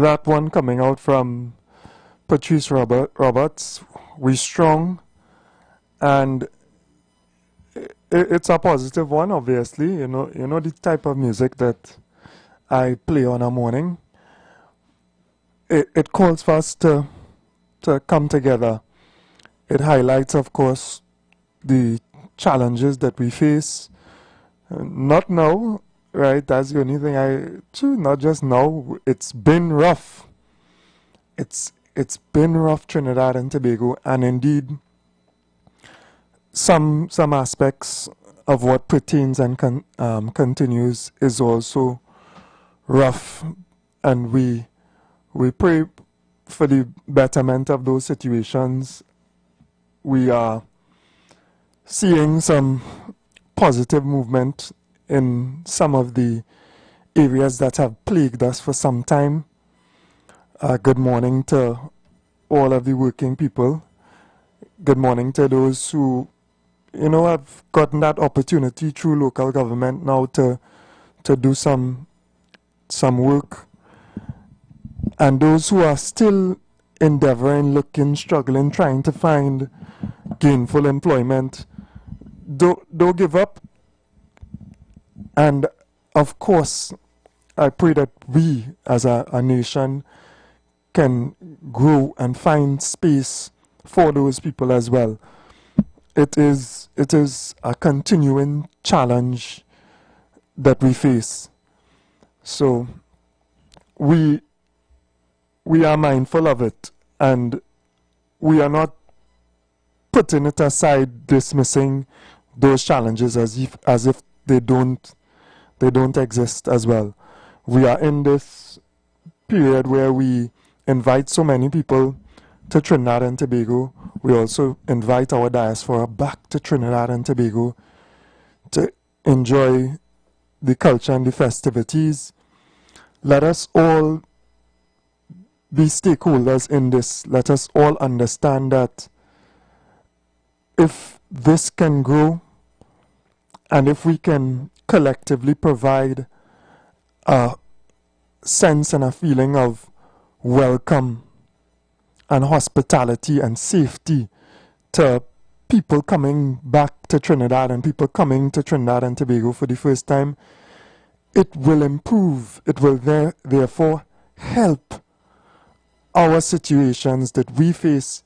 that one coming out from Patrice Roberts, We Strong, and it's a positive one, obviously. You know the type of music that I play on a morning. It calls for us to come together. It highlights, of course, the challenges that we face. Not now, right? That's the only thing not just now. It's been rough. It's been rough, Trinidad and Tobago, and indeed, some aspects of what pertains and continues is also rough, and we pray for the betterment of those situations. We are seeing some positive movement in some of the areas that have plagued us for some time. Good morning to all of the working people. Good morning to those who, have gotten that opportunity through local government now to do some work. And those who are still endeavoring, looking, struggling, trying to find gainful employment, don't give up. And of course, I pray that we as a nation can grow and find space for those people as well. It is a continuing challenge that we face. So we are mindful of it, and we are not putting it aside, dismissing those challenges as if they don't exist as well. We are in this period where we invite so many people to Trinidad and Tobago. We also invite our diaspora back to Trinidad and Tobago to enjoy the culture and the festivities. Let us all be stakeholders in this. Let us all understand that if this can grow, and if we can collectively provide a sense and a feeling of welcome and hospitality and safety to people coming back to Trinidad and people coming to Trinidad and Tobago for the first time, it will improve. It will therefore help our situations that we face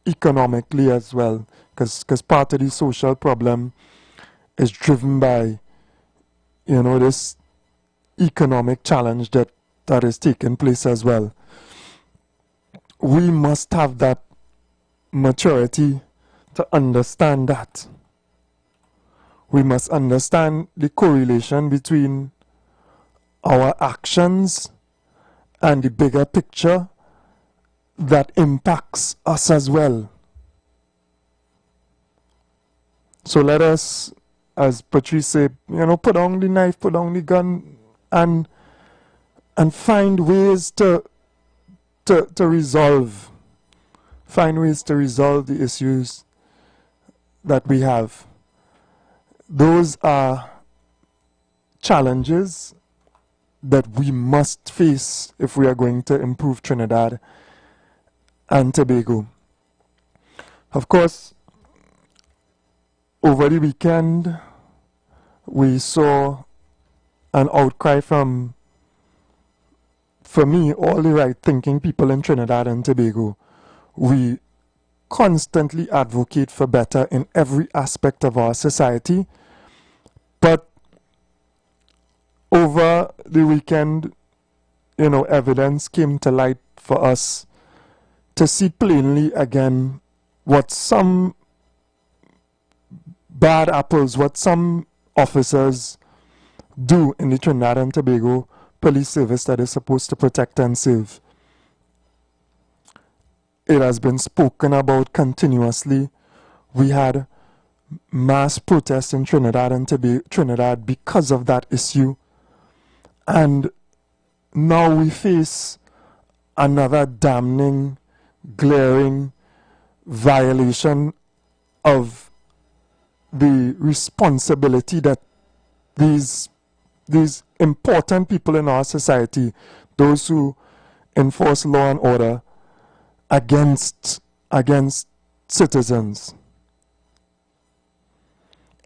economically as well, because part of the social problem is driven by this economic challenge that is taking place as well. We must have that maturity to understand that. We must understand the correlation between our actions and the bigger picture that impacts us as well. So let us, as Patrice said, put down the knife, put down the gun, and find ways to resolve. Find ways to resolve the issues that we have. Those are challenges that we must face if we are going to improve Trinidad and Tobago. Of course, over the weekend, we saw an outcry from, for me, all the right-thinking people in Trinidad and Tobago. We constantly advocate for better in every aspect of our society, but over the weekend, evidence came to light for us to see plainly again what some bad apples, what some officers do in the Trinidad and Tobago police service that is supposed to protect and serve. It has been spoken about continuously. We had mass protests in Trinidad and Tobago because of that issue. And now we face another damning, glaring violation of the responsibility that these important people in our society, those who enforce law and order against citizens.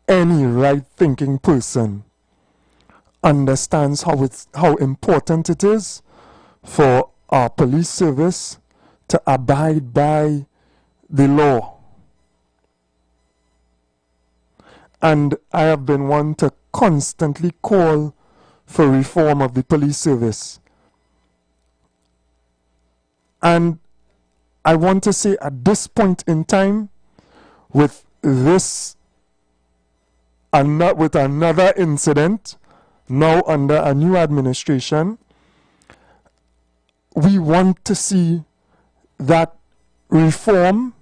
Any right-thinking person understands how important it is for our police service to abide by the law. And I have been one to constantly call for reform of the police service. And I want to say at this point in time, with another incident, now under a new administration, we want to see that reform,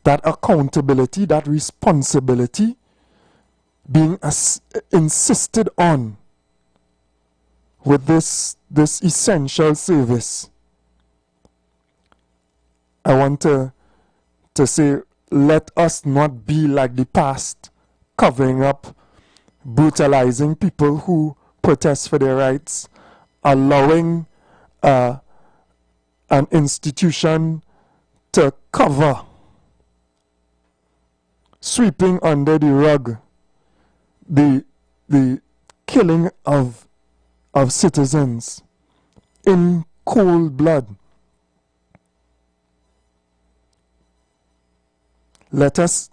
that accountability, that responsibility being insisted on with this essential service. I want to say, let us not be like the past, covering up, brutalizing people who protest for their rights, allowing an institution to cover, sweeping under the rug the killing of citizens in cold blood. Let us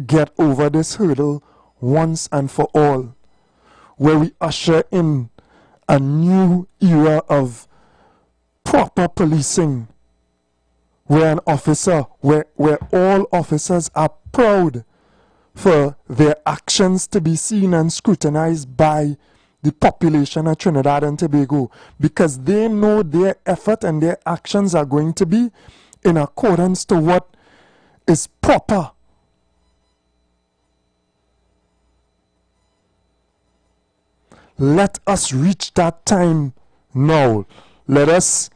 get over this hurdle once and for all, where we usher in a new era of proper policing, where all officers are proud for their actions to be seen and scrutinized by the population of Trinidad and Tobago, because they know their effort and their actions are going to be in accordance to what is proper. Let us reach that time now. Let us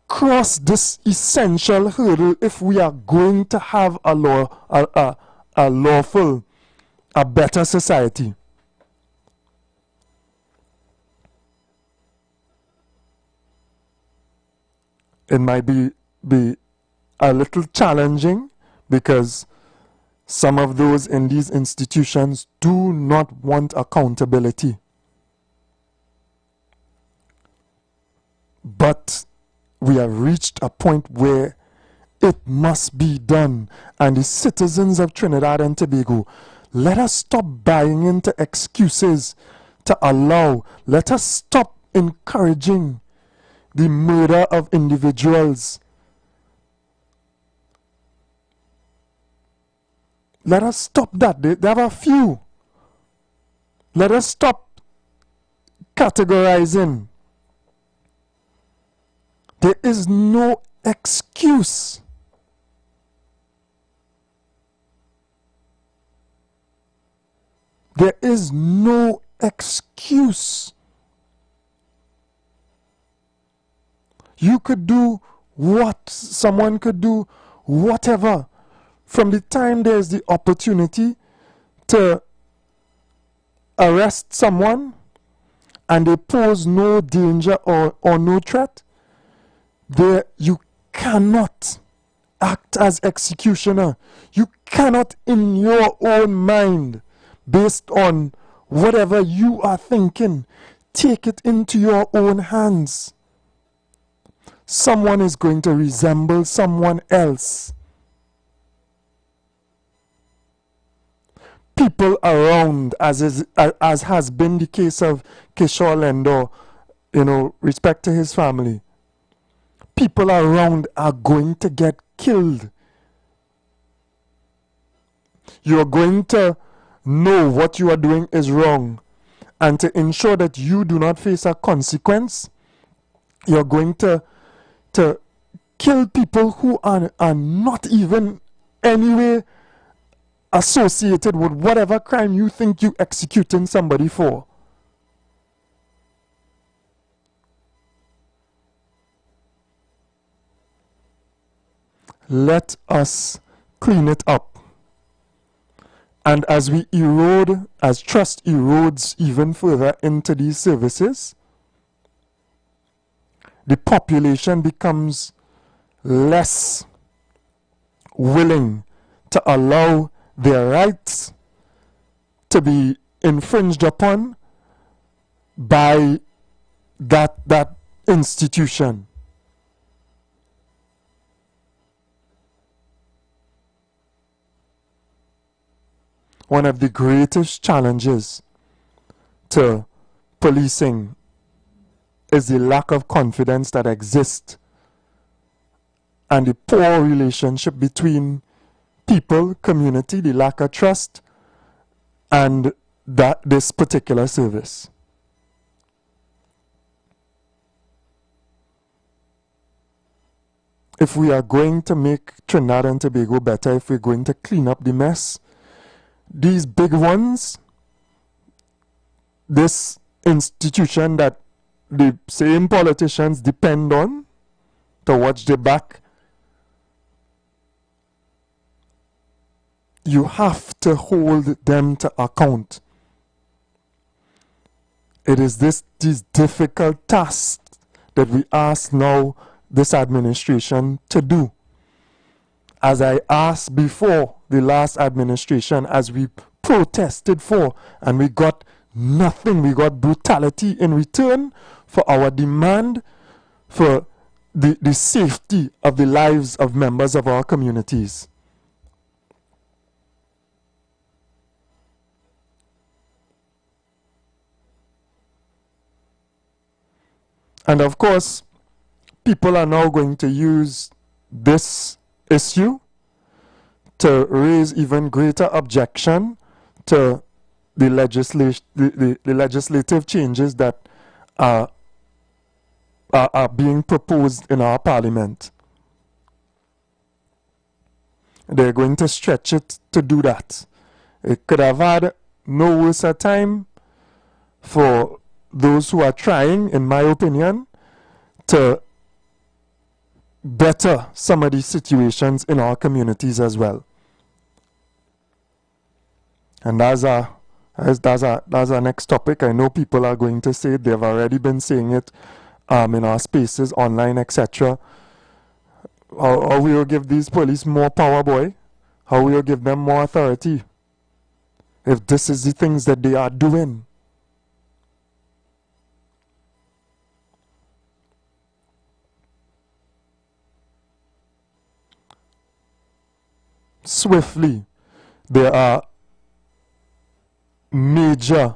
cross this essential hurdle if we are going to have a lawful, a better society. It might be a little challenging because some of those in these institutions do not want accountability. But we have reached a point where it must be done. And the citizens of Trinidad and Tobago, let us stop buying into excuses to allow. Let us stop encouraging the murder of individuals. Let us stop that. There are a few. Let us stop categorizing. There is no excuse. There is no excuse. You could do what someone could do, whatever. From the time there's the opportunity to arrest someone and they pose no danger or no threat, there you cannot act as executioner. You cannot, in your own mind, based on whatever you are thinking, take it into your own hands. Someone is going to resemble someone else. People around, as has been the case of Kishore Lendo, respect to his family. People around are going to get killed. You're going to know what you are doing is wrong. And to ensure that you do not face a consequence, you're going to kill people who are not even anyway associated with whatever crime you think you're executing somebody for. Let us clean it up. And as we erode, as trust erodes even further into these services, the population becomes less willing to allow their rights to be infringed upon by that institution. One of the greatest challenges to policing is the lack of confidence that exists and the poor relationship between people, community, the lack of trust, and this particular service. If we are going to make Trinidad and Tobago better, if we're going to clean up the mess, these big ones, this institution that the same politicians depend on to watch their back, you have to hold them to account. It is these difficult tasks that we ask now this administration to do. As I asked before the last administration, as we protested for, and we got nothing, we got brutality in return for our demand for the safety of the lives of members of our communities. And of course, people are now going to use this issue to raise even greater objection to the legislative changes that are being proposed in our parliament. They're going to stretch it to do that. It could have had no worse a time for those who are trying, in my opinion, to better some of these situations in our communities as well. And that's our next topic. I know people are going to say it. They've already been saying it in our spaces, online, etc. How we will give these police more power, boy? How we will give them more authority? If this is the things that they are doing. Swiftly, there are major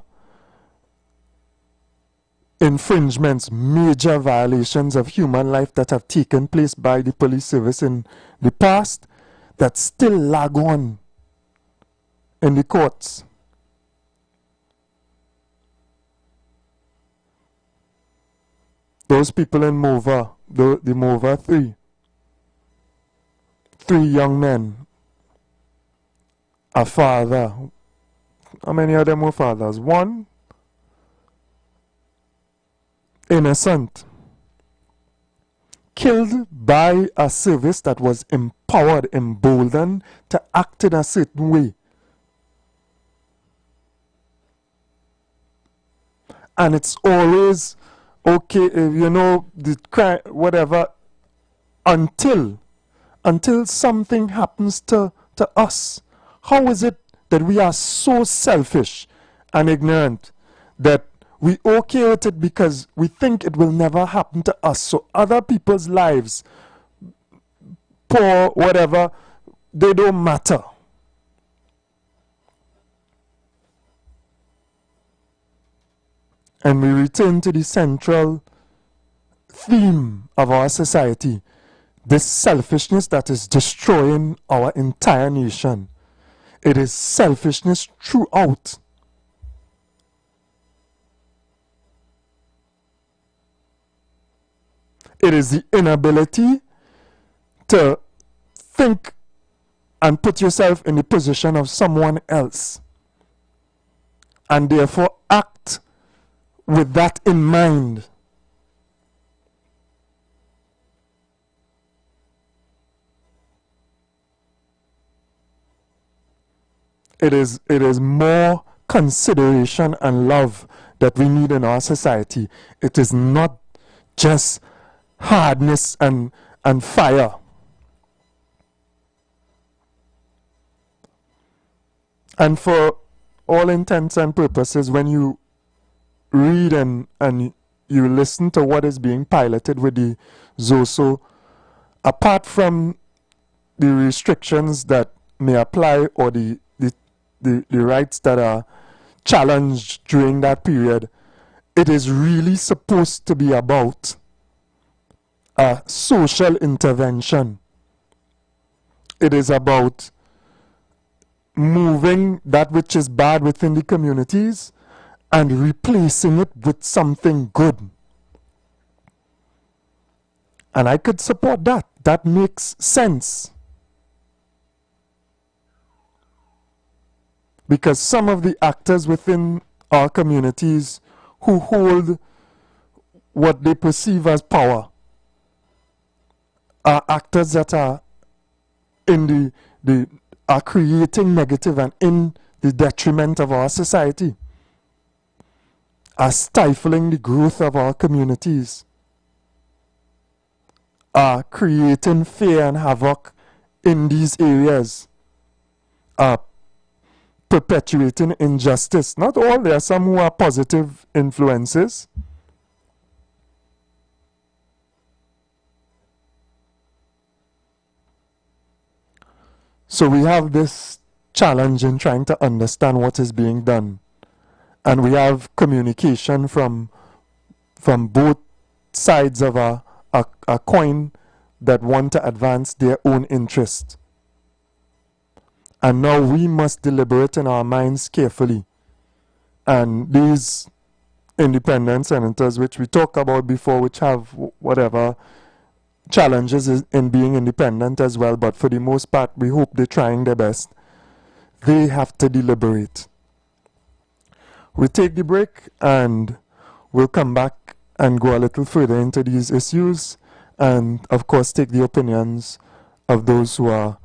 infringements, major violations of human life that have taken place by the police service in the past that still lag on in the courts. Those people in Mova, the Mova 3 young men, a father. How many of them were fathers? One. Innocent. Killed by a service that was empowered, emboldened to act in a certain way. And it's always okay, you know, the crime, whatever, until something happens to us. How is it that we are so selfish and ignorant that we okay with it because we think it will never happen to us? So other people's lives, poor, whatever, they don't matter. And we return to the central theme of our society, this selfishness that is destroying our entire nation. It is selfishness throughout. It is the inability to think and put yourself in the position of someone else, and therefore act with that in mind. It is more consideration and love that we need in our society. It is not just hardness and fire. And for all intents and purposes, when you read and you listen to what is being piloted with the ZOSO, apart from the restrictions that may apply or the rights that are challenged during that period, it is really supposed to be about a social intervention. It is about moving that which is bad within the communities and replacing it with something good. And I could support that. That makes sense. Because some of the actors within our communities who hold what they perceive as power are actors that are in are creating negative and in the detriment of our society, are stifling the growth of our communities, are creating fear and havoc in these areas, are perpetuating injustice. Not all, there are some who are positive influences. So we have this challenge in trying to understand what is being done. And we have communication from both sides of a coin that want to advance their own interest. And now we must deliberate in our minds carefully. And these independent senators, which we talked about before, which have whatever challenges in being independent as well, but for the most part, we hope they're trying their best. They have to deliberate. We'll take the break and we'll come back and go a little further into these issues and, of course, take the opinions of those who are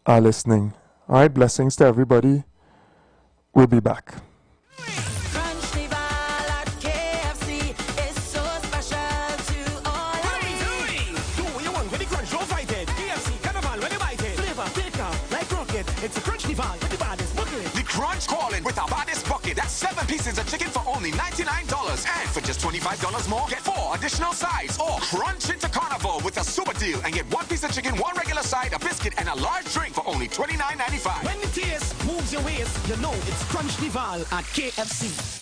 listening. All right, blessings to everybody. We'll be back. It's a crunch divine with the baddest bucket. The crunch calling with our baddest bucket. That's 7 pieces of chicken for only $99. And for just $25 more, get 4 additional sides. Or crunch into Carnival with a super deal and get 1 piece of chicken, 1 regular side, a biscuit, and a large drink for only $29.95. When the taste moves your waist, you know it's Crunch Dival at KFC.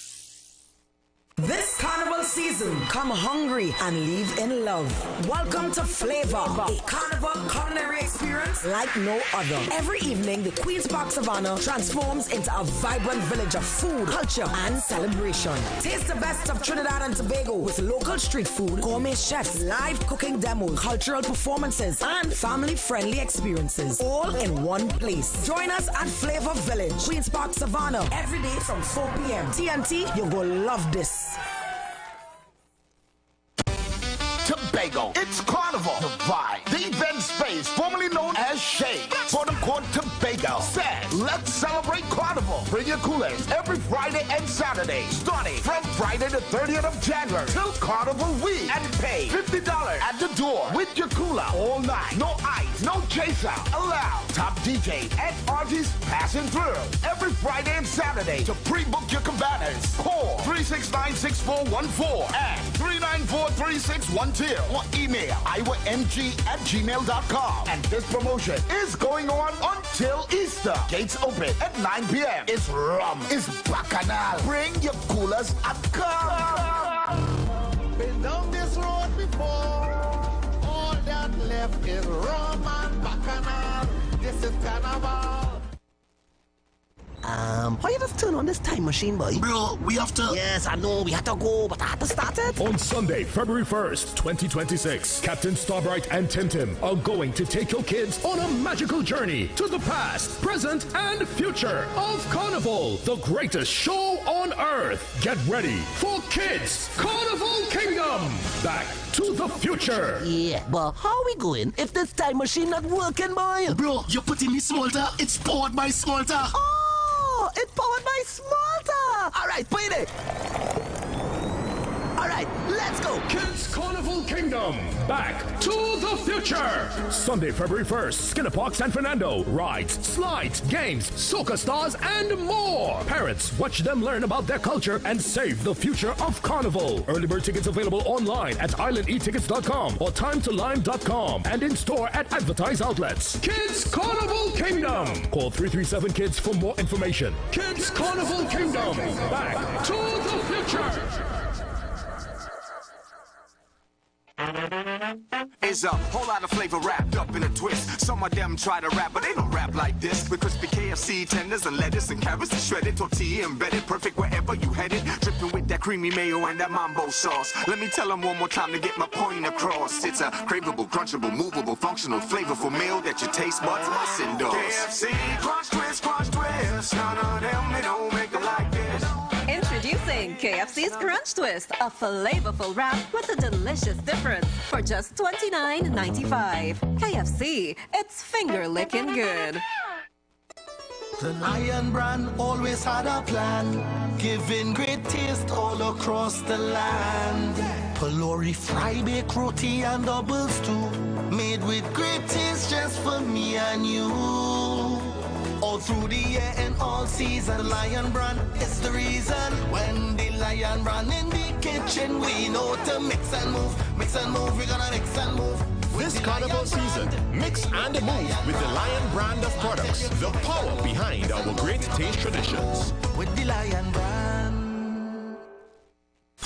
This carnival season, come hungry and leave in love. Welcome to Flavor, a carnival culinary experience like no other. Every evening, the Queen's Park Savannah transforms into a vibrant village of food, culture, and celebration. Taste the best of Trinidad and Tobago with local street food, gourmet chefs, live cooking demos, cultural performances, and family-friendly experiences, all in one place. Join us at Flavor Village, Queen's Park Savannah, every day from 4 p.m. TNT, you're gonna love this. Tobago. It's Carnival. The vibe. The event space, formerly known as Shade. Quote-unquote Tobago. Says, let's celebrate Carnival. Bring your coolers every Friday and Saturday. Starting from Friday the 30th of January till Carnival week. And pay $50 at the door with your cooler all night. No ice, no chaser allowed. Top DJs and artists passing through. Every Friday and Saturday to pre-book your cabanas. Call 369-6414 and 394-3612. Or email IWERMG@gmail.com. And this promotion is going on until Easter. Gates open at 9 p.m. It's rum. It's bacchanal. Bring your coolers and come. Been down this road before. All that left is rum and bacchanal. This is Carnival. Why you just turn on this time machine, boy? Bro, we have to... Yes, I know, we have to go, but I have to start it. On Sunday, February 1st, 2026, Captain Starbright and Tim Tim are going to take your kids on a magical journey to the past, present, and future of Carnival, the greatest show on earth. Get ready for Kids Carnival Kingdom. Back to the future. Yeah, but how are we going if this time machine not working, boy? Bro, you're putting me Smolter. It's powered by Smolter. Oh, it's powered by Smolter. All right, play it. All right, Let's go. Kids Carnival Kingdom, back to the future. Sunday, February 1st, Skinner Park, San Fernando. Rides, slides, games, soca stars, and more. Parents, watch them learn about their culture and save the future of Carnival. Early bird tickets available online at islandetickets.com or timetolime.com and in store at advertised outlets. Kids Carnival Kingdom. Call 337-KIDS for more information. Kids Carnival Kingdom, back to the future. Is a whole lot of flavor wrapped up in a twist. Some of them try to rap, but they don't rap like this. With crispy KFC tenders and lettuce and carrots and shredded tortilla embedded, perfect wherever you headed. Dripping with that creamy mayo and that mambo sauce. Let me tell them one more time to get my point across. It's a craveable, crunchable, movable, functional, flavorful meal that your taste buds must endorse. KFC, crunch twist, crunch twist. None of them, they don't make them like this. Introducing KFC's Crunch Twist, a flavorful wrap with a delicious difference for just $29.95. KFC, it's finger-licking good. The Lion brand always had a plan, giving great taste all across the land. Pelori fry, baked roti and double stew, made with great taste just for me and you. All through the year and all season, the Lion brand is the reason. When the Lion brand in the kitchen, we know to mix and move, we're gonna mix and move. This carnival season, mix and move with the Lion brand of products, the power behind our great taste traditions. With the Lion brand.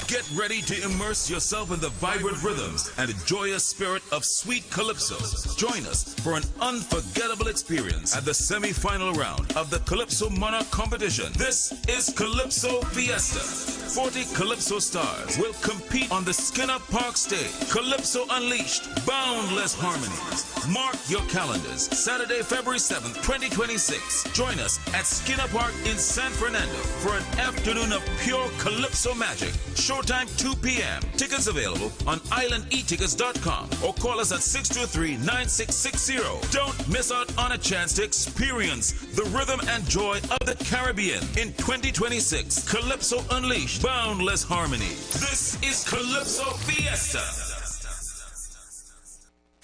Get ready to immerse yourself in the vibrant rhythms and the joyous spirit of sweet calypso. Join us for an unforgettable experience at the semi-final round of the Calypso Monarch competition. This is Calypso Fiesta. 40 Calypso stars will compete on the Skinner Park stage. Calypso Unleashed, boundless harmonies. Mark your calendars. Saturday, February 7th, 2026. Join us at Skinner Park in San Fernando for an afternoon of pure Calypso magic. Showtime 2 p.m. Tickets available on islandetickets.com or call us at 623-9660. Don't miss out on a chance to experience the rhythm and joy of the Caribbean in 2026. Calypso Unleashed, boundless harmony. This is Calypso Fiesta.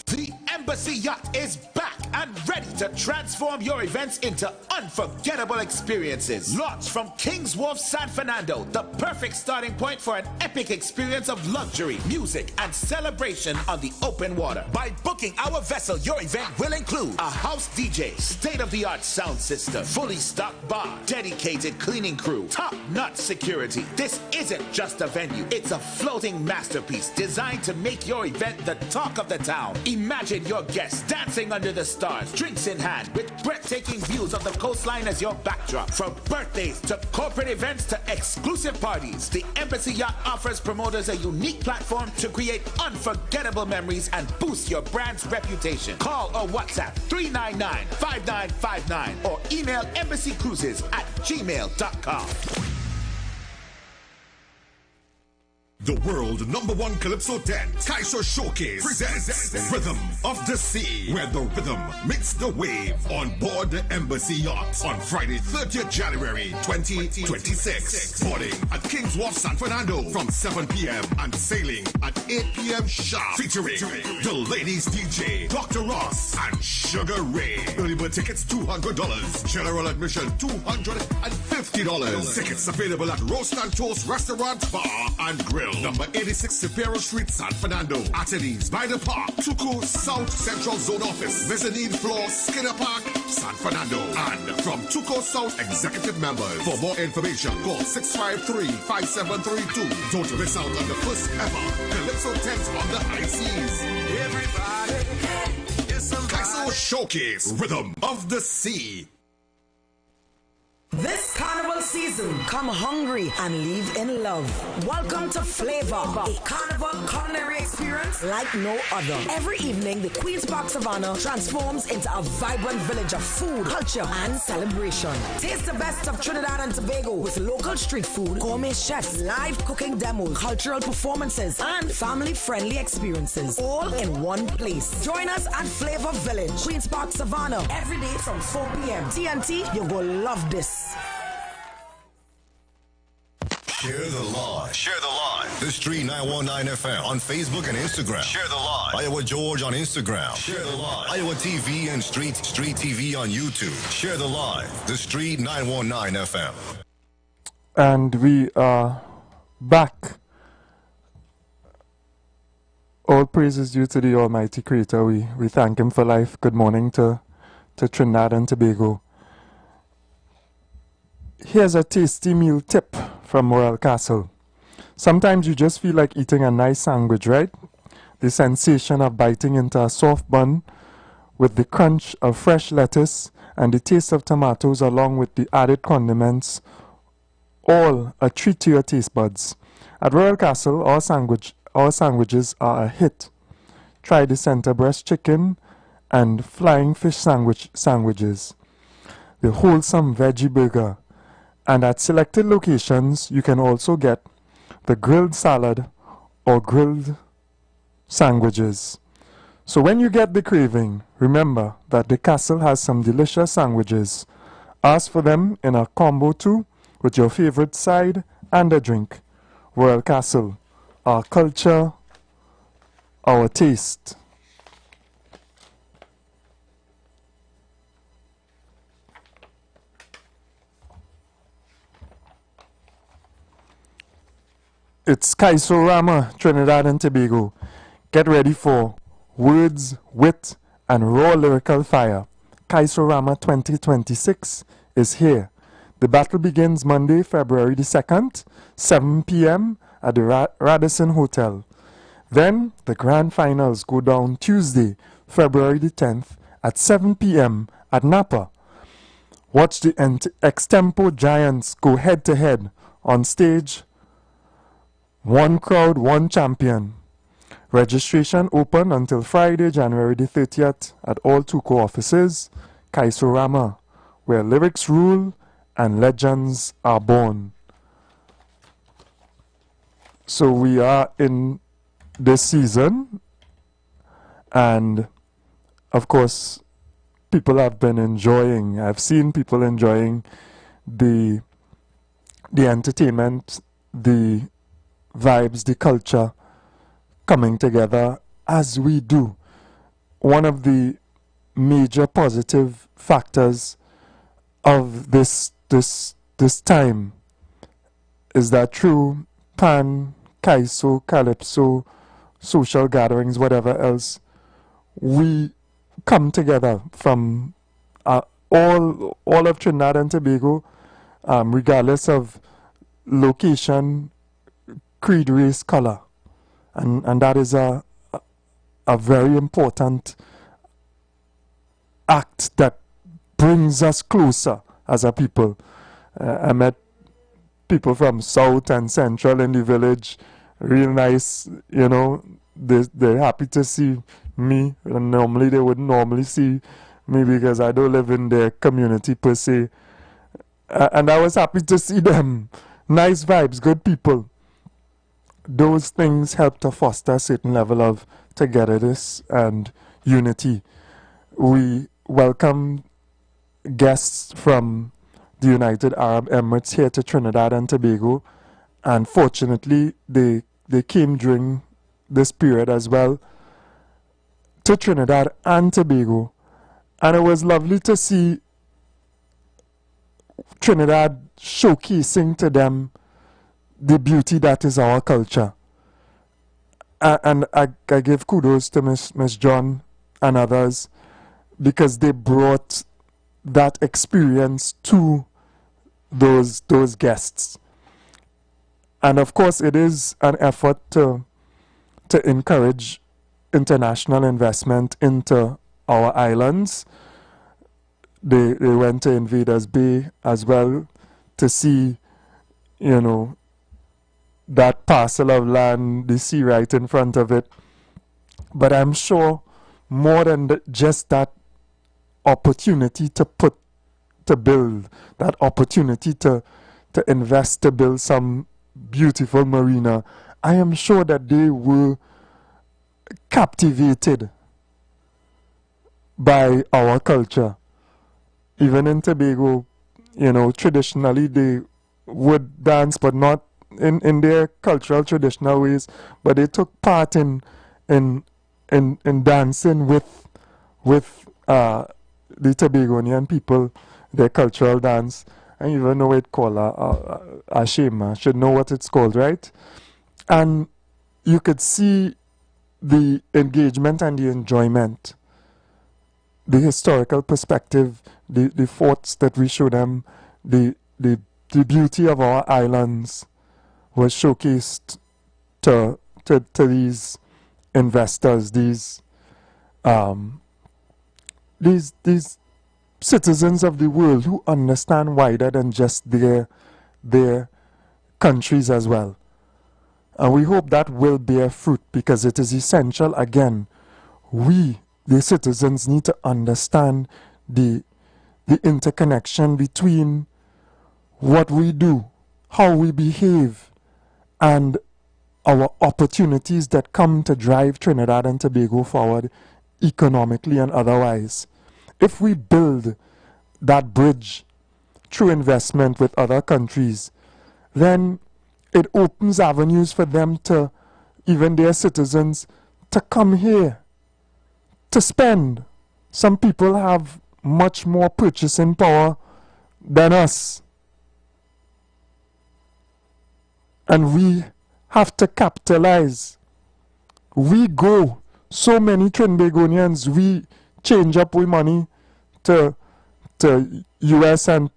The Embassy Yacht is back and ready to transform your events into unforgettable experiences. Launched from King's Wharf, San Fernando, the perfect starting point for an epic experience of luxury, music, and celebration on the open water. By booking our vessel, your event will include a house DJ, state-of-the-art sound system, fully stocked bar, dedicated cleaning crew, top-notch security. This isn't just a venue, it's a floating masterpiece designed to make your event the talk of the town. Imagine your guests dancing under the stars, drinks in hand, with breathtaking views of the coastline as your backdrop. From birthdays to corporate events to exclusive parties, the Embassy Yacht offers promoters a unique platform to create unforgettable memories and boost your brand's reputation. Call or WhatsApp 399-5959 or email embassycruises@gmail.com. The world #1 Calypso dance, Kaiser Showcase presents Rhythm of the Sea, where the rhythm meets the wave on board the Embassy Yacht on Friday, 30th January 2026. Boarding at King's Wharf, San Fernando from 7 p.m. and sailing at 8 p.m. sharp. Featuring the ladies DJ, Dr. Ross and Sugar Ray. Early bird tickets $200. General admission $250. Tickets available at Roast and Toast Restaurant, Bar and Grill. Number 86 Superior Street, San Fernando. Attorneys by the Park, Tuco South Central Zone Office, Mezzanine Floor, Skinner Park, San Fernando. And from Tuco South Executive Members. For more information, call 653-5732. Don't miss out on the first ever Calypso tent on the high seas. Everybody, Kaiser Showcase, Rhythm of the Sea. This carnival season, come hungry and leave in love. Welcome to Flavor, a carnival culinary experience like no other. Every evening, the Queen's Park Savannah transforms into a vibrant village of food, culture, and celebration. Taste the best of Trinidad and Tobago with local street food, gourmet chefs, live cooking demos, cultural performances, and family-friendly experiences, all in one place. Join us at Flavor Village, Queen's Park Savannah, every day from 4 p.m. TNT, you're gonna love this. Share the lawn. Share the lawn. The Street 919 FM on Facebook and Instagram. Share the live. Iowa George on Instagram. Share the live. Iowa TV and Street TV on YouTube. Share the live. The Street 919 FM. And we are back. All praise is due to the Almighty Creator. We thank Him for life. Good morning to Trinidad and Tobago. Here's a tasty meal tip from Royal Castle. Sometimes you just feel like eating a nice sandwich, right? The sensation of biting into a soft bun with the crunch of fresh lettuce and the taste of tomatoes along with the added condiments, all a treat to your taste buds. At Royal Castle, our sandwiches are a hit. Try the center breast chicken and flying fish sandwiches, the wholesome veggie burger, and at selected locations you can also get the grilled salad or grilled sandwiches. So when you get the craving, remember that the Castle has some delicious sandwiches. Ask for them in a combo too with your favorite side and a drink. Royal Castle, our culture, our taste. It's Kaisorama, Trinidad and Tobago. Get ready for words, wit, and raw lyrical fire. Kaisorama 2026 is here. The battle begins Monday, February the 2nd, 7 p.m. at the Radisson Hotel. Then the grand finals go down Tuesday, February the 10th at 7 p.m. at Napa. Watch the extempo giants go head-to-head on stage. One crowd, one champion. Registration open until Friday, January the 30th at all Tuco offices. Kaisorama, where lyrics rule and legends are born. So we are in this season, and of course people have been enjoying, I've seen people enjoying the entertainment, the vibes, the culture coming together as we do. One of the major positive factors of this time is that through Pan, Kaiso, Calypso, social gatherings, whatever else, we come together from all of Trinidad and Tobago, regardless of location, creed, race, color, and that is a very important act that brings us closer as a people. I met people from South and Central in the village, real nice, you know, they're happy to see me. And normally they wouldn't normally see me because I don't live in their community per se. And I was happy to see them. Nice vibes, good people. Those things help to foster a certain level of togetherness and unity. We welcome guests from the United Arab Emirates here to Trinidad and Tobago, and fortunately they came during this period as well to Trinidad and Tobago, and it was lovely to see Trinidad showcasing to them the beauty that is our culture. And I give kudos to Miss John and others because they brought that experience to those guests. And of course it is an effort to encourage international investment into our islands. They went to Invaders Bay as well to see, you know, that parcel of land, the sea right in front of it. But I'm sure more than just that opportunity to build, that opportunity to invest, to build some beautiful marina, I am sure that they were captivated by our culture. Even in Tobago, you know, traditionally they would dance, but not in their cultural traditional ways, but they took part in dancing with the Tobagonian people, their cultural dance. I even know it called a shema. Should know what it's called, right? And you could see the engagement and the enjoyment, the historical perspective, the forts that we show them, the beauty of our islands was showcased to these investors, these citizens of the world who understand wider than just their countries as well. And we hope that will bear fruit, because it is essential. Again, we, the citizens, need to understand the interconnection between what we do, how we behave, and our opportunities that come to drive Trinidad and Tobago forward economically and otherwise. If we build that bridge through investment with other countries, then it opens avenues for them to, even their citizens, to come here, to spend. Some people have much more purchasing power than us. And we have to capitalize. We go, so many Trinbagonians, we change up with money to US and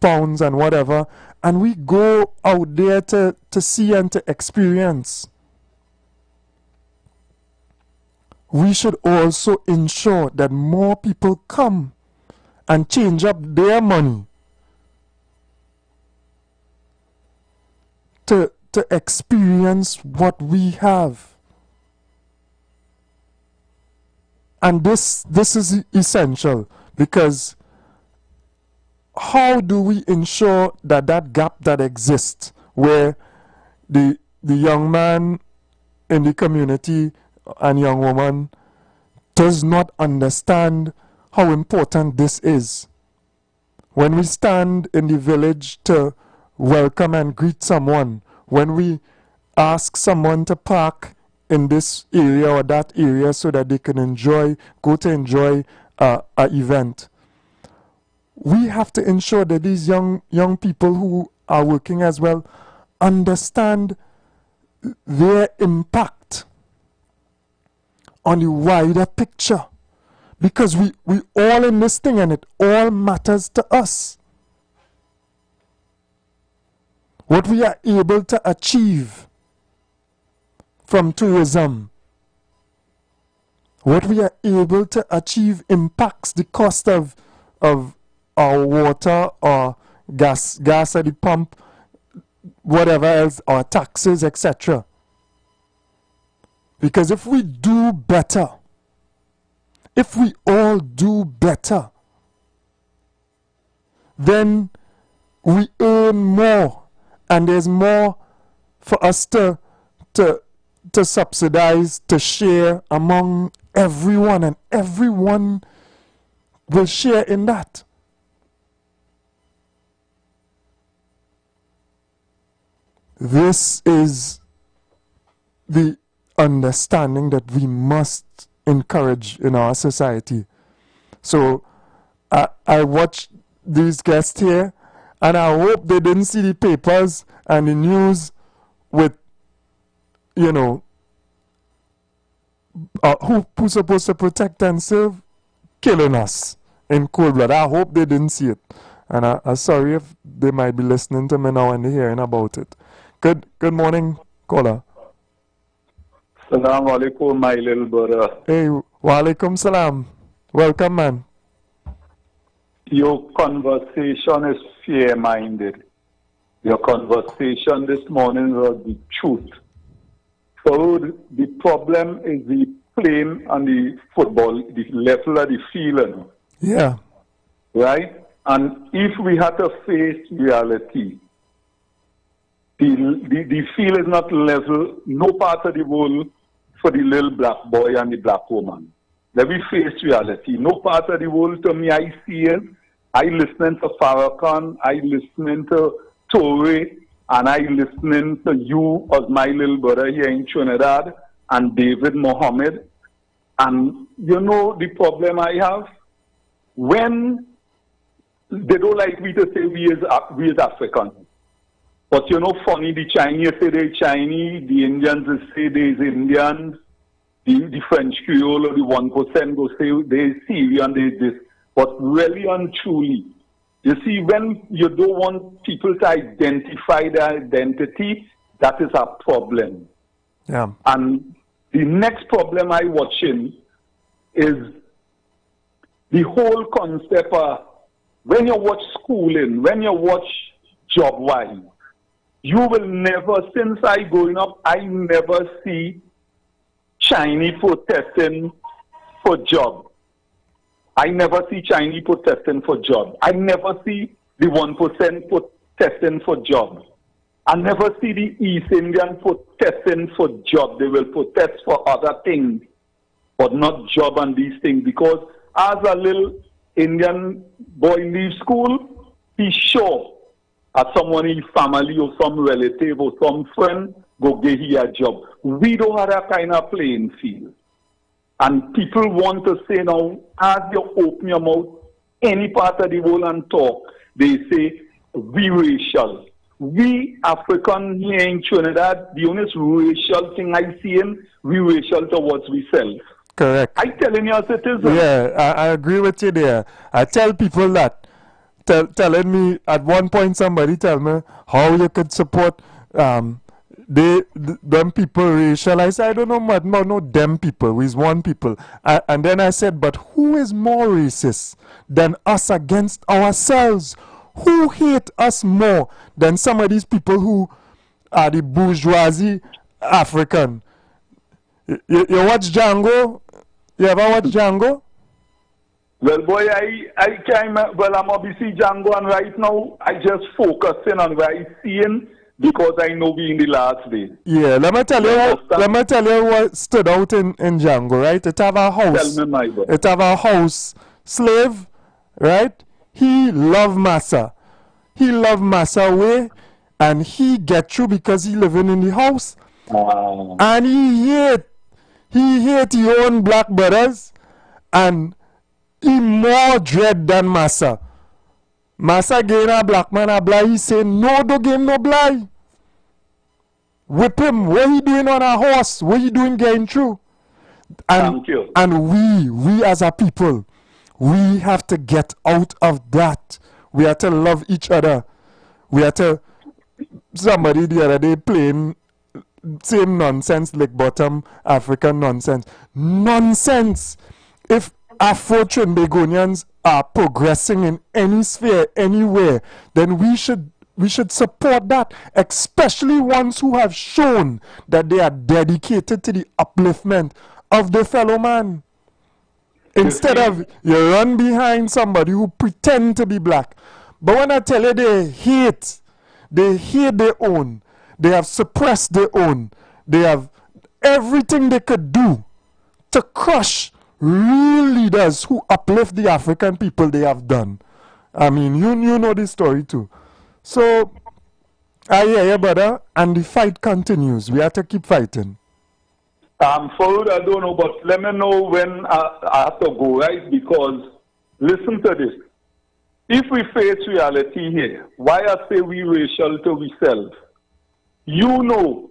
pounds and whatever, and we go out there to see and to experience. We should also ensure that more people come and change up their money to experience what we have. And this is essential, because how do we ensure that gap that exists, where the young man in the community and young woman does not understand how important this is? When we stand in the village to welcome and greet someone, when we ask someone to park in this area or that area so that they can go to enjoy an event, we have to ensure that these young people who are working as well understand their impact on the wider picture, because we all in this thing and it all matters to us. What we are able to achieve from tourism, what we are able to achieve impacts the cost of our water or gas at the pump, whatever else, our taxes, etc. Because if we do better, if we all do better, then we earn more, and there's more for us to subsidize, to share among everyone, and everyone will share in that. This is the understanding that we must encourage in our society. So I watched these guests here, and I hope they didn't see the papers and the news with, who's supposed to protect and serve killing us in cold blood. I hope they didn't see it. And I'm sorry if they might be listening to me now and they're hearing about it. Good morning, caller. Assalamu alaikum, my little brother. Hey, wa alaikum salam. Welcome, man. Your conversation is fair-minded. Your conversation this morning was the truth. So the problem is the playing and the football, the level of the feeling. Yeah. Right? And if we had to face reality, the field is not level, no part of the world for the little black boy and the black woman. Let me face reality. No part of the world to me I see it. I listening to Farrakhan, I listening to Torre, and I listening to you as my little brother here in Trinidad and David Mohammed. And you know the problem I have? When they don't like me to say we as Africans. But you know, funny, the Chinese say they're Chinese, the Indians say they're Indians, the French Creole or the 1% go say they're Syrian, they're this. But really and truly, you see, when you don't want people to identify their identity, that is a problem. Yeah. And the next problem I watching is the whole concept of when you watch schooling, when you watch job-wise, you will never, since I growing up, I never see Chinese protesting for job. I never see Chinese protesting for job. I never see the 1% protesting for job. I never see the East Indian protesting for job. They will protest for other things, but not job and these things. Because as a little Indian boy leaves school, he's sure as someone in his family or some relative or some friend go get here a job. We don't have that kind of playing field. And people want to say now, as you open your mouth, any part of the world and talk, they say, we racial. We African here in Trinidad, the only racial thing I see in, we racial towards ourselves. Correct. I telling you as it is. Yeah, I agree with you there. I tell people that, telling me, at one point somebody tell me how you could support them people racial. I said, I don't know what, no them people, we's one people. And then I said, but who is more racist than us against ourselves? Who hate us more than some of these people who are the bourgeoisie African? You watch Django? You ever watch Django? Well, boy, I came, well, I'm obviously Django, and right now I just focusing on what I seeing because I know we in the last day. Yeah, let me tell you what stood out in Django, right? It have a house. Tell me, my boy. It have a house slave, right? He love massa. He love massa away, and he get through because he living in the house. And he hate his own black brothers, and he more dread than massa. Massa gain a black man a blind, he say, no, don't give him no blind. Whip him. What he doing on a horse? What he doing getting through? And, Thank you. And we as a people, we have to get out of that. We have to love each other. We have to, somebody the other day playing same nonsense, like bottom African nonsense. Nonsense. If Afro-Trinidadians are progressing in any sphere, anywhere, then we should support that, especially ones who have shown that they are dedicated to the upliftment of the fellow man. Instead of you run behind somebody who pretend to be black. But when I tell you they hate their own. They have suppressed their own. They have everything they could do to crush real leaders who uplift the African people. They have done. I mean, you know this story too. So, I hear you, brother, and the fight continues. We have to keep fighting. Forward, I don't know, but let me know when I have to go, right? Because, listen to this. If we face reality here, why I say we racial to ourselves? You know,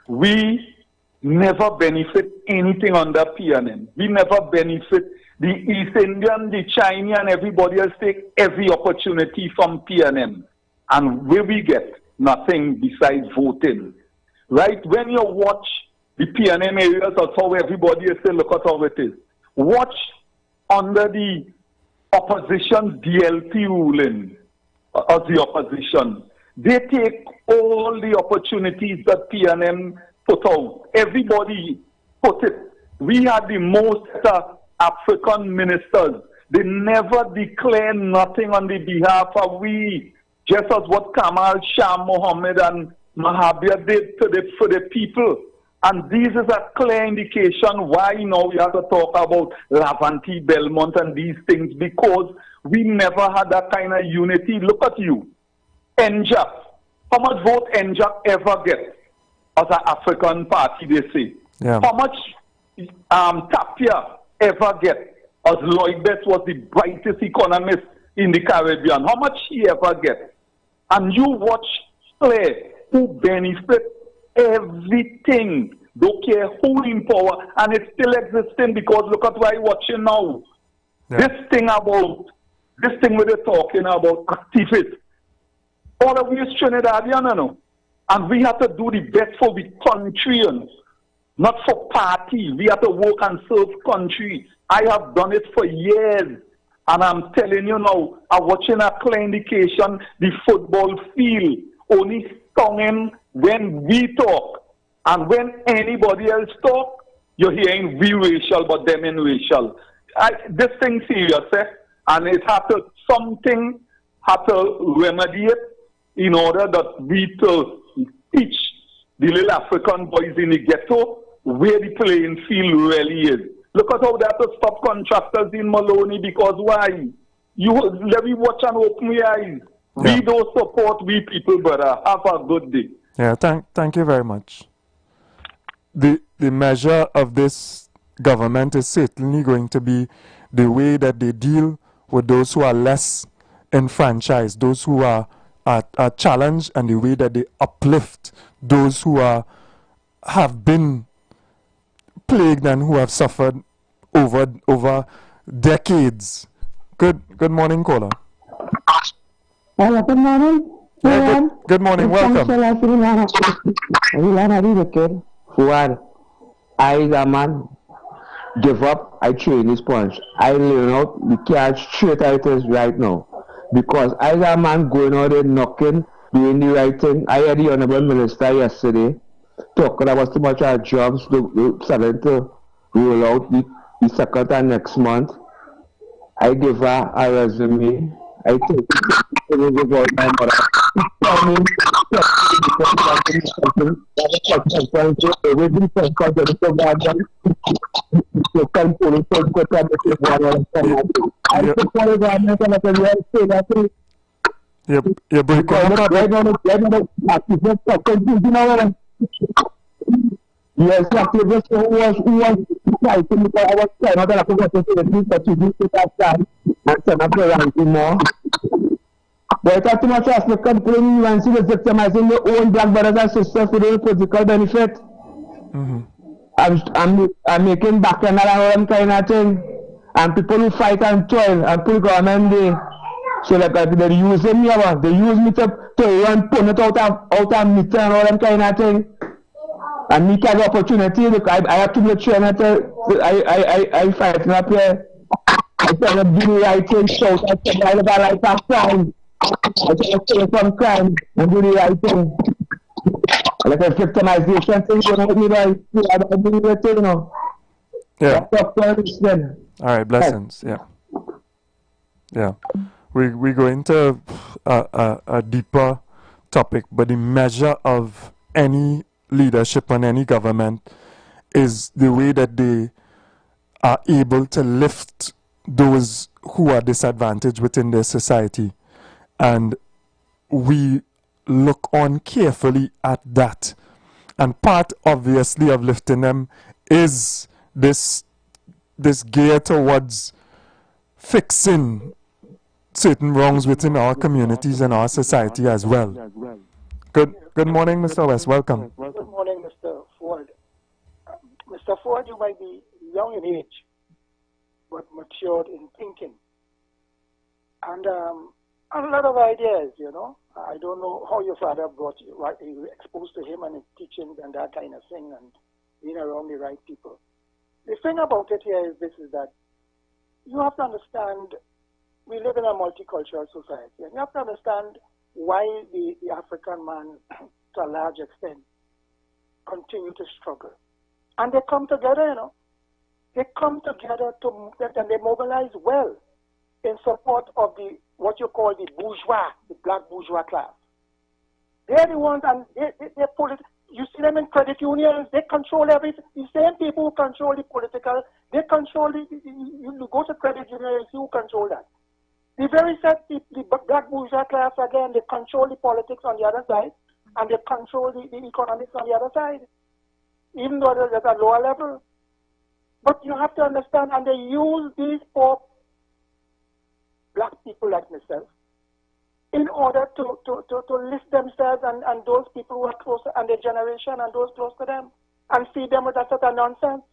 we never benefit anything under PNM. We never benefit the East Indian, the Chinese, and everybody else take every opportunity from PNM. And where we get nothing besides voting. Right? When you watch the PNM areas, that's how everybody is saying, look at how it is. Watch under the opposition DLP ruling of the opposition. They take all the opportunities that PNM put out. Everybody put it. We had the most African ministers. They never declare nothing on the behalf of we. Just as what Kamal Shah Mohammed and Mahabir did for the people. And this is a clear indication why now we have to talk about Lavanti, Belmont and these things, because we never had that kind of unity. Look at you. NJAP, How much vote NJAC ever get as an African party, they say? Yeah. How much Tapia ever get as Lloyd Best was the brightest economist in the Caribbean? How much he ever get? And you watch play who benefit everything. Don't care who in power, and it's still existing because look at what you're watching now. Yeah. This thing where they're talking about activists. All of us Trinidadian, no? And we have to do the best for the country, not for party. We have to work and serve country. I have done it for years. And I'm telling you now, I'm watching a clear indication, the football field only stung when we talk. And when anybody else talk, you're hearing we racial, but them in racial. This thing serious, and it something had to remedy it in order that we to teach the little African boys in the ghetto where the playing field really is. Look at how they have to stop contractors in Maloney because why? Let me watch and open my eyes. Yeah. We don't support we people, brother. Have a good day. Yeah, thank you very much. The measure of this government is certainly going to be the way that they deal with those who are less enfranchised, those who are challenged, and the way that they uplift those who have been plagued and who have suffered over decades. Good morning, caller. Hello, good morning. Yeah, good morning, welcome. Fuad, I is a man, give up, I train his punch. I learn out the catch straight it is right now. Because I is a man going out there knocking, doing the right thing. I had the Honorable Minister yesterday talking about too much of jobs starting to roll out the second and next month. I give her a resume. I take it about my mother. You're breaking up. Yes, activists who was fighting because I was trying not to forget to say the things that you do to that time and send up the ranking more. But it's too much as the complaining and see the victimizing their own black brothers and sisters for their political benefit. I'm making back and all them kind of thing. And people who fight and toil and put government there. So like they're using me, they use me to run punnet out of meter and all them kind of thing. And me have opportunity, look, I have to make sure that I fight up here. I try to do the right thing, shout at somebody about like that crime. I try to stay from crime and do the right thing. Like a victimization thing, you know, I do the thing, you know. Yeah. All right, blessings. Yeah. Yeah. We go into a deeper topic, but the measure of any leadership and any government is the way that they are able to lift those who are disadvantaged within their society. And we look on carefully at that. And part, obviously, of lifting them is this gear towards fixing certain wrongs within our communities and our society as well. Good morning, Mr. West. Welcome. Good morning, Mr. Ford. Mr. Ford, you might be young in age, but matured in thinking. And a lot of ideas, you know. I don't know how your father brought you, right? You were exposed to him and his teachings and that kind of thing and being around the right people. The thing about it here is this, is that you have to understand we live in a multicultural society, and you have to understand why the African man, to a large extent, continue to struggle. And they come together, you know. They come together and they mobilize well in support of what you call the bourgeois, the black bourgeois class. They're the ones, and they pull it. You see them in credit unions, they control everything. The same people who control the political, they control you go to credit unions and see who control that. The very set, the black bourgeois class, again, they control the politics on the other side. and they control the economics on the other side, even though they're at a lower level. But you have to understand, and they use these poor black people like myself in order to lift themselves and those people who are closer, and their generation and those close to them, and feed them with that sort of nonsense.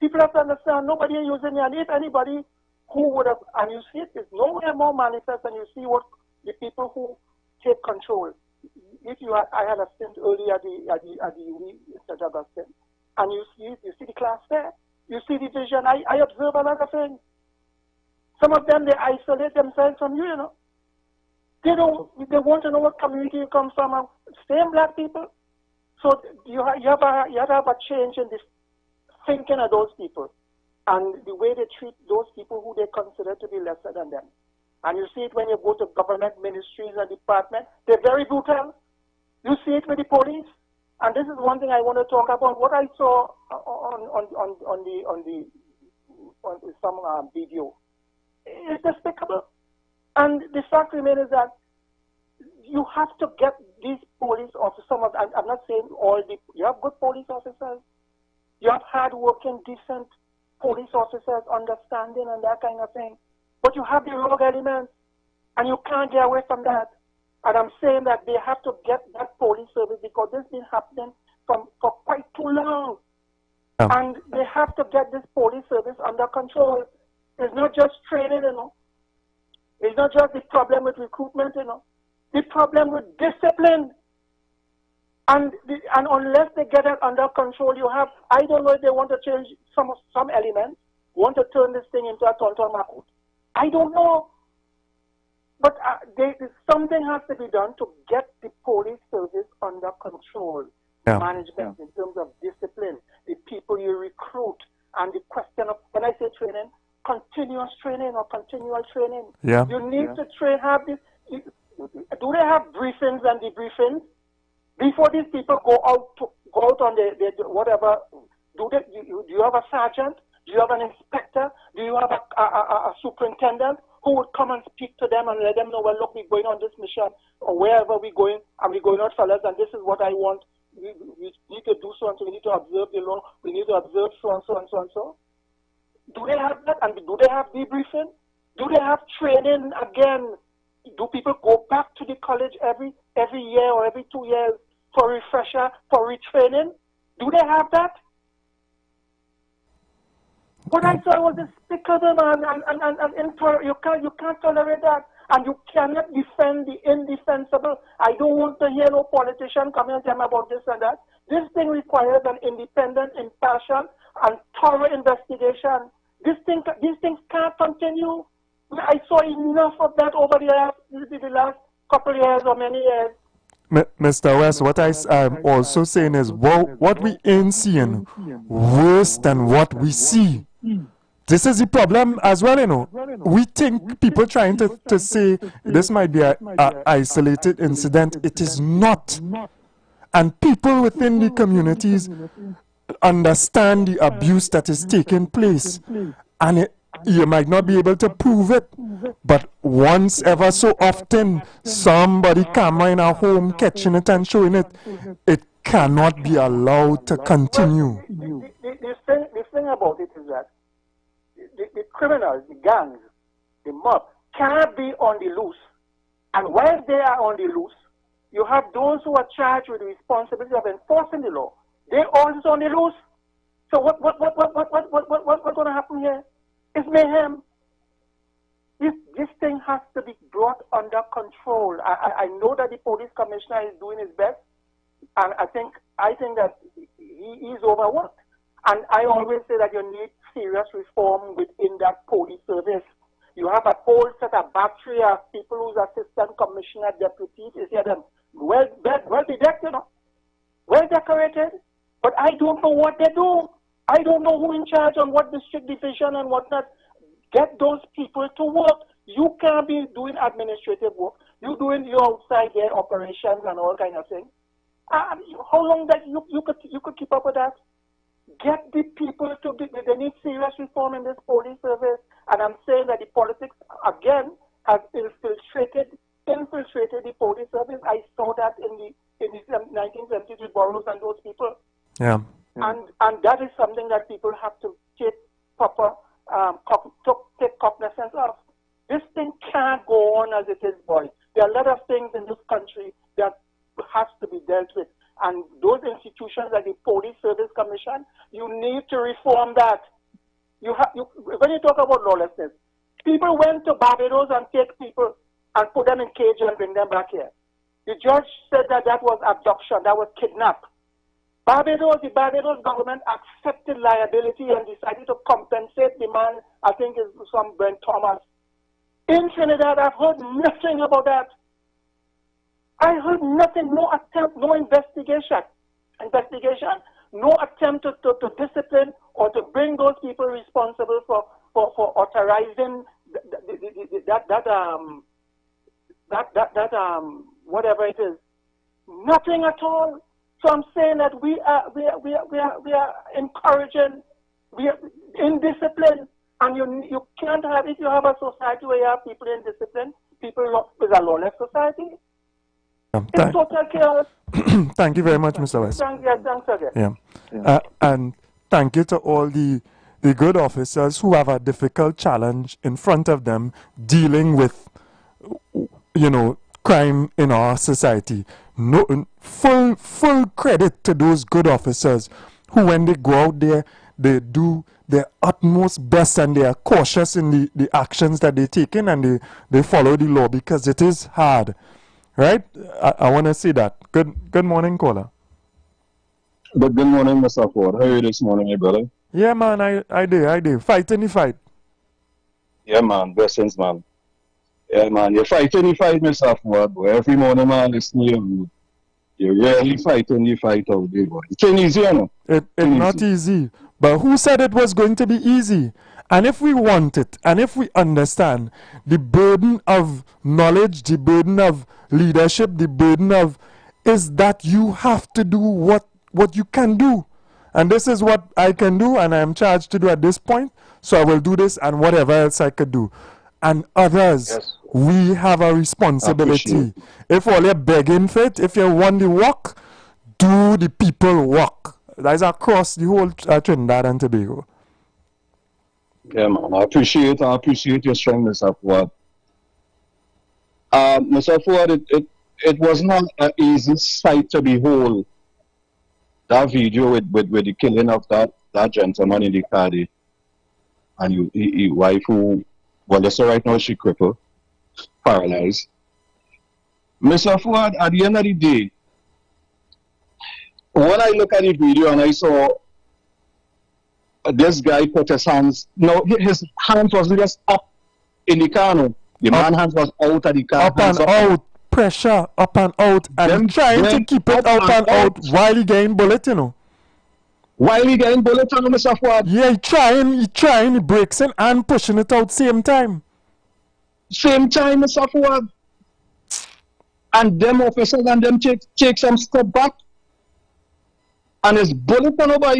People have to understand, nobody is using it, and if anybody who would have, and you see it is nowhere more manifest than you see what the people who take control. If you had, I had a stint earlier at the IWER in St. Augustine, and you see the class there, you see the vision. I observe a lot of things. Some of them, they isolate themselves from you, you know. They want to know what community you come from, and same black people. So you have to have a change in this thinking of those people and the way they treat those people who they consider to be lesser than them. And you see it when you go to government ministries and departments. They're very brutal. You see it with the police. And this is one thing I want to talk about. What I saw on some video is despicable. And the fact remains is that you have to get these police officers. I'm not saying all you have good police officers. You have hard-working, decent police officers, understanding and that kind of thing. But you have the rogue elements, and you can't get away from that. And I'm saying that they have to get that police service because this has been happening for quite too long. And they have to get this police service under control. It's not just training, you know. It's not just the problem with recruitment, you know. The problem with discipline. And unless they get it under control, you have, I don't know if they want to change some elements, want to turn this thing into a tonton makut. I don't know. But something has to be done to get the police service under control. Management in terms of discipline, the people you recruit, and the question of, when I say training, continuous training or continual training. You need to have this. Do they have briefings and debriefings? Before these people go out on the whatever, do you have a sergeant? Do you have an inspector? Do you have a superintendent who would come and speak to them and let them know, well, look, we're going on this mission, or wherever we're going, and we're going out, fellas, and this is what I want. We need to do so and so. We need to observe the law. We need to observe so and so and so and so. Do they have that? And do they have debriefing? Do they have training again? Do people go back to the college every year or every 2 years for refresher, for retraining? Do they have that? What I saw was despicable, man, and you can't tolerate that, and you cannot defend the indefensible. I don't want to hear no politician coming and tell me about this and that. This thing requires an independent, impartial, and thorough investigation. These things can't continue. I saw enough of that over the last couple of years or many years. Mr. West, what I'm also saying is what we ain't seeing worse than what we see. This is the problem as well, you know. We think people trying to say this might be an isolated incident. It is not. And people within the communities understand the abuse that is taking place. And you might not be able to prove it, but once ever so often, somebody come in a home catching it and showing it, it cannot be allowed to continue. The thing about it is that the criminals, the gangs, the mob, cannot be on the loose. And while they are on the loose, you have those who are charged with the responsibility of enforcing the law. They're also on the loose. So what's going to happen here? It's mayhem. This thing has to be brought under control. I know that the police commissioner is doing his best, and I think that he is overworked. And I always say that you need serious reform within that police service. You have a whole set of battery of people who's assistant commissioner, deputies, you hear them well bedecked, you know, well decorated, but I don't know what they do. I don't know who in charge on what district division and whatnot. Get those people to work. You can't be doing administrative work. You're doing your outside there operations and all kind of things. How long that you could keep up with that? Get the people to be. They need serious reform in this police service. And I'm saying that the politics again has infiltrated the police service. I saw that in in the 1970s with Burroughs and those people. Yeah. And that is something that people have to take proper take cognizance of. This thing can't go on as it is, boys. There are a lot of things in this country that has to be dealt with. And those institutions like the Police Service Commission, you need to reform that. When you talk about lawlessness, people went to Barbados and take people and put them in cage and bring them back here. The judge said that that was abduction, that was kidnap. The Barbados government accepted liability and decided to compensate the man, I think it's some Brent Thomas. In Trinidad, I've heard nothing about that. I heard nothing, no attempt, no investigation, no attempt to discipline or to bring those people responsible for authorizing whatever it is. Nothing at all. So I'm saying that we are encouraging, we are indiscipline, and you can't have, if you have a society where you have people indisciplined, people with a lawless society. It's total chaos. Thank you very much, Mr. West. Thanks again. Yeah. And thank you to all the good officers who have a difficult challenge in front of them dealing with, crime in our society. No, full credit to those good officers who, when they go out there, they do their utmost best and they are cautious in the actions that they take in, and they follow the law because it is hard. Right? I want to say that. Good morning, caller. Good morning, Mr. Ford. How are you this morning, brother? Yeah, man, I did. Fighting the fight. Yeah, man. Blessings, man. Yeah, man. You're fighting the fight, Mr. Ford. Boy. Every morning, man, listen to you. You're really fighting the fight out there, boy. It's easy, you know? It's not easy. But who said it was going to be easy? And if we want it, and if we understand the burden of knowledge, the burden of leadership, the burden of, is that you have to do what you can do. And this is what I can do, and I am charged to do at this point, so I will do this and whatever else I could do. And others, yes, we have a responsibility. If all you're begging for it, if you want the work, do the people work. That is across the whole Trinidad and Tobago. Yeah, man. I appreciate your strength, Mr. Ford. Mr. Ford, it was not an easy sight to behold. That video with the killing of that gentleman in the car there. And his wife who, well, they say right now she crippled, paralyzed. Mr. Ford, at the end of the day, when I look at the video and I saw this guy put his hands, no, his hands wasn't just up in the car, no. The man's hands was out of the car. Up and out, pressure, up and out, and trying to keep it up and out while he getting bullet, you know. While he getting bullet, you know, Mr. Ford? Yeah, he trying, he breaks in and pushing it out same time. Same time, Mr. Ford. And them officers and them take some step back. And his bullet on over.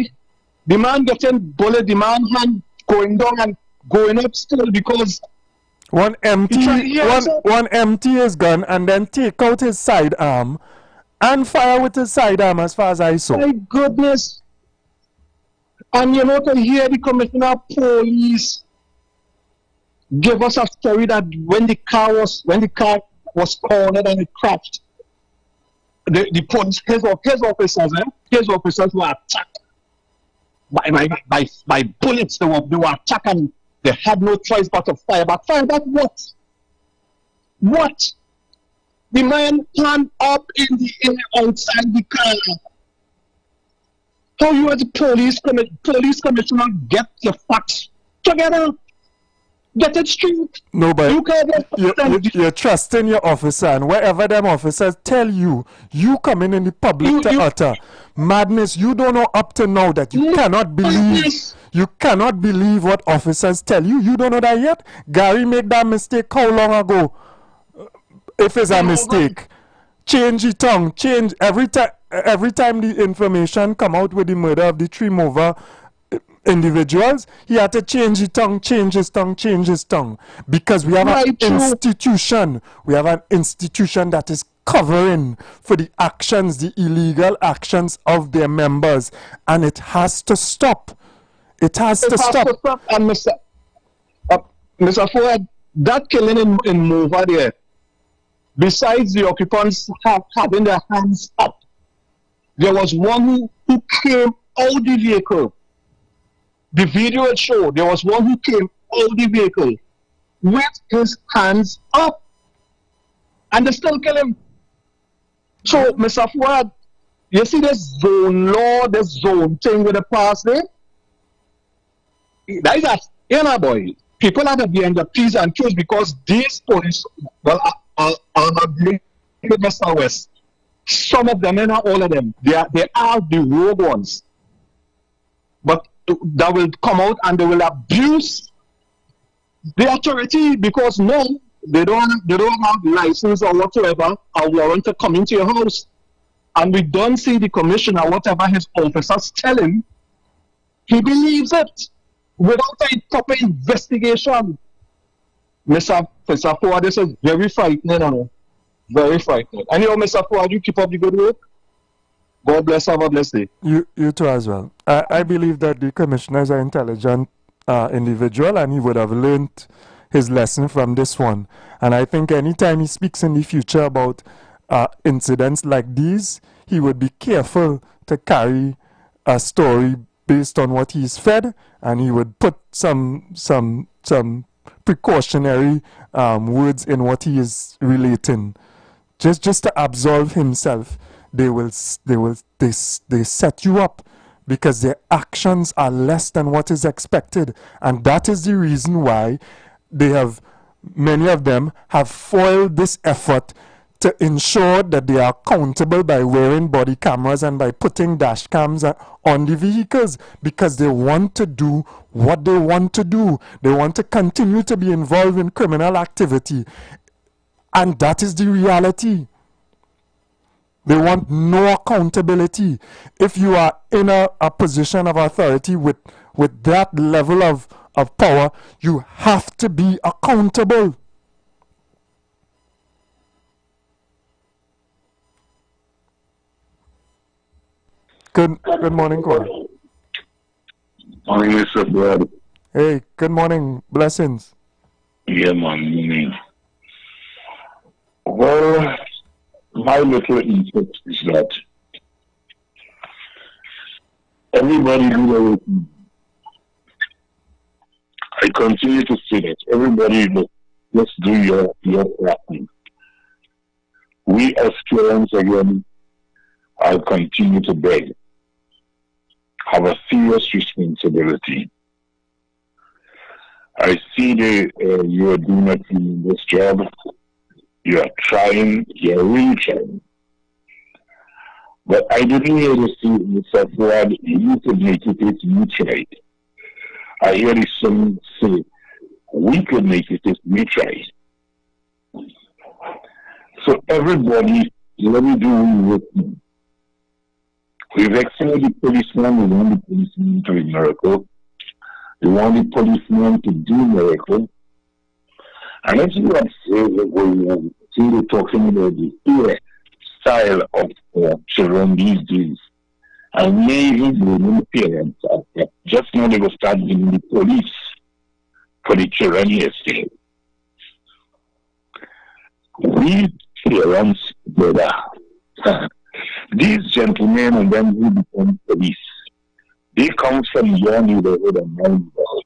The man getting bullet, the man hand going down and going up still because one empty his gun and then take out his sidearm and fire with his sidearm as far as I saw. My goodness. And you know, to hear the commissioner of police give us a story that when the car was cornered and it crashed, the police, his officers were attacked by bullets. They were attacked and they had no choice but to fire back. Fire back what? What? The man turned up in the outside the car. How you as a police commissioner get your facts together? Get it straight. No, but you're trusting your officer, and wherever them officers tell you coming in the public to utter madness, you don't know up to now that you cannot believe. You cannot believe what officers tell you. You don't know that yet. Gary made that mistake how long ago? If it's a mistake, change the tongue. Change every time the information come out with the murder of the three mover individuals, he had to change his tongue, because we have an institution. We have an institution that is covering for the actions, the illegal actions of their members, and it has to stop. It has to stop. And Mr. Ford, that killing in Mova there, besides the occupants having their hands up, there was one who came out the vehicle. The video it showed, there was one who came out the vehicle with his hands up, and they still kill him. So, Mr. Ford, you see this zone law, this zone thing with the past there? That is a, you know, boy, people are be under P's and Q's because these police, well, I'll agree with Mr. West. Some of them, and not all of them, they are the rogue ones. But that will come out and they will abuse the authority because no, they don't have license or whatsoever, a warrant to come into your house. And we don't see the commissioner, whatever his officers tell him, he believes it without a proper investigation. Mr. Ford, this is very frightening, very frightening. Anyhow, Mr. Ford, you keep up the good work. God bless, have a blessed day. You too as well. I believe that the commissioner is an intelligent individual, and he would have learned his lesson from this one. And I think anytime he speaks in the future about incidents like these, he would be careful to carry a story based on what he's fed, and he would put some precautionary words in what he is relating, just to absolve himself. They set you up because their actions are less than what is expected, and that is the reason why many of them have foiled this effort to ensure that they are accountable by wearing body cameras and by putting dash cams on the vehicles, because they want to do what they want to do. They want to continue to be involved in criminal activity, and that is the reality. They want no accountability. If you are in a position of authority with that level of power, you have to be accountable. Good morning, Corey. Morning, Mr. Brad. Hey, good morning. Blessings. Yeah, morning. Well, my little input is that everybody do their work. I continue to say that everybody let's do your thing. We as parents again, I'll continue to beg. Have a serious responsibility. I see you are doing a tremendous job. You are trying, you're really trying. But I didn't hear you say, Mr. Ford, you could make it if you tried. I hear this son say, we could make it if we tried. So everybody, let me do with me. We've excelled the policeman, we want the policeman to do miracle. We want the policeman to do miracle. And as you have said, we're talking about the style of children these days. And maybe the parents, just now they will start blaming the police for the children yesterday. We parents, brother, these gentlemen and them who become police, they come from your neighborhood and my neighborhood.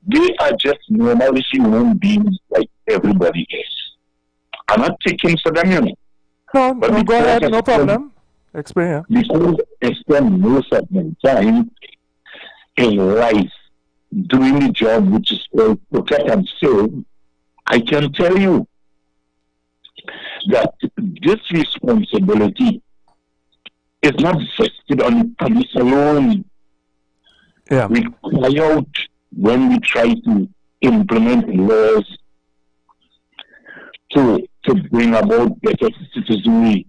They are just normal human beings like everybody else. I'm not taking for them, you know. No, go ahead, no problem. Explain. Because they spend most of their time in life doing the job which is called protect and serve, I can tell you that this responsibility is not vested on the police alone. Yeah. We cry out when we try to implement laws to bring about better citizenry.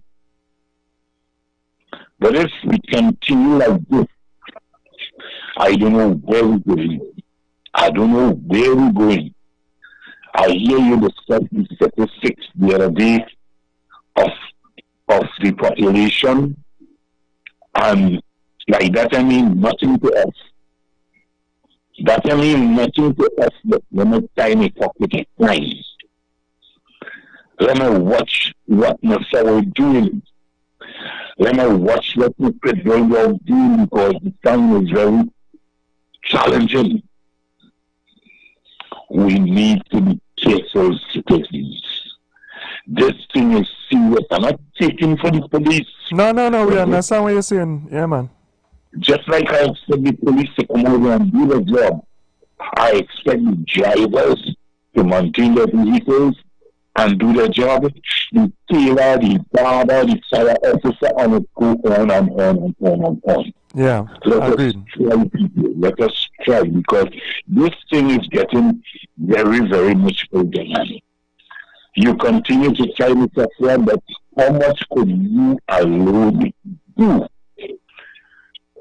But if we continue like this, I don't know where we're going. I don't know where we're going. I hear you discuss the statistics the other day of the population, and like that I mean nothing to us. That I mean nothing to us, but when a tiny pocket of time. Let me watch what my fellow doing. Let me watch what my people are doing, because the time is very challenging. We need to be careful citizens. This thing is serious. I'm not taking for the police. No, we understand what you're saying. Yeah, man. Just like I expect the police to come over and do the job, I expect the drivers to maintain their vehicles and do their job. The tailor, the barber, the fire officer, and it go on and on and on and on. Yeah, agreed. Let us try, because this thing is getting very, very much overwhelming. You continue to try, Mr. Fred, but how much could you alone do?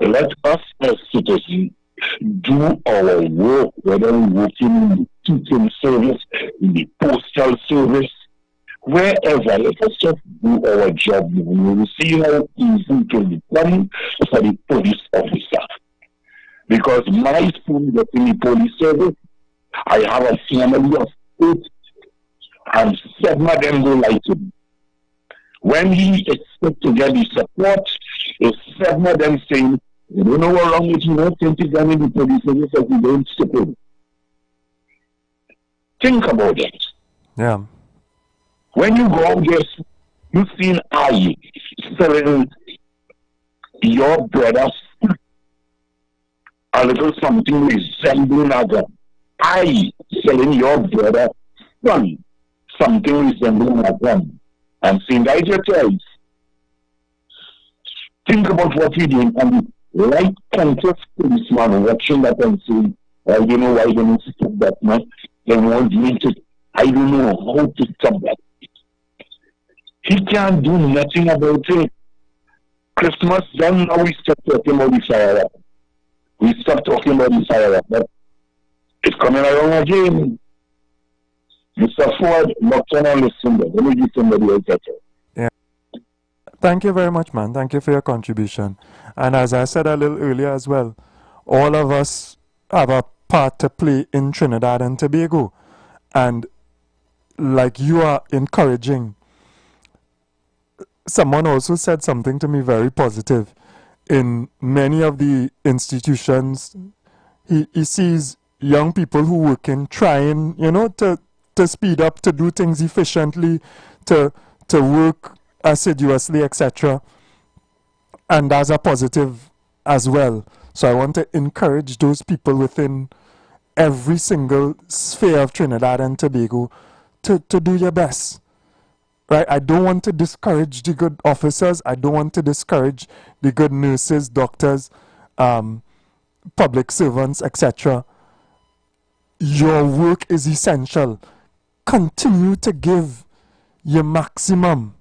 Let us as citizens do our work, whether we're working in the teaching service, in the postal service, wherever. Let us just do our job. We will see how easy it will become for the police officer. Because my son gets in the police service, I have a family of 8, and 7 of them don't like him. When he expects to get the support, is 7 of them saying, "You don't know what wrong with you, no, think he's in the police service, so you don't support." Think about it. Yeah. When you go out there, you see I selling your brother a little something resembling a gun. I selling your brother son something resembling a gun. And saying, "Guys, your choice." Think about what you're doing, and right conscious policeman watching that and saying, "I don't know why they don't stop that, man. They won't make it. I don't know how to stop that." He can't do nothing about it. Christmas done, now we stop talking about the firework. We stop talking about the firework, but it's coming around again. Mr. Ford, not on listen, let me give somebody else better. Yeah. Thank you very much, man. Thank you for your contribution. And as I said a little earlier as well, all of us have a part to play in Trinidad and Tobago. And like you are encouraging, someone also said something to me very positive. In many of the institutions, he sees young people who work in trying, to speed up, to do things efficiently, to work assiduously, etc. And that's a positive as well. So I want to encourage those people within every single sphere of Trinidad and Tobago to do your best. Right? I don't want to discourage the good officers. I don't want to discourage the good nurses, doctors, public servants, etc. Your work is essential. Continue to give your maximum.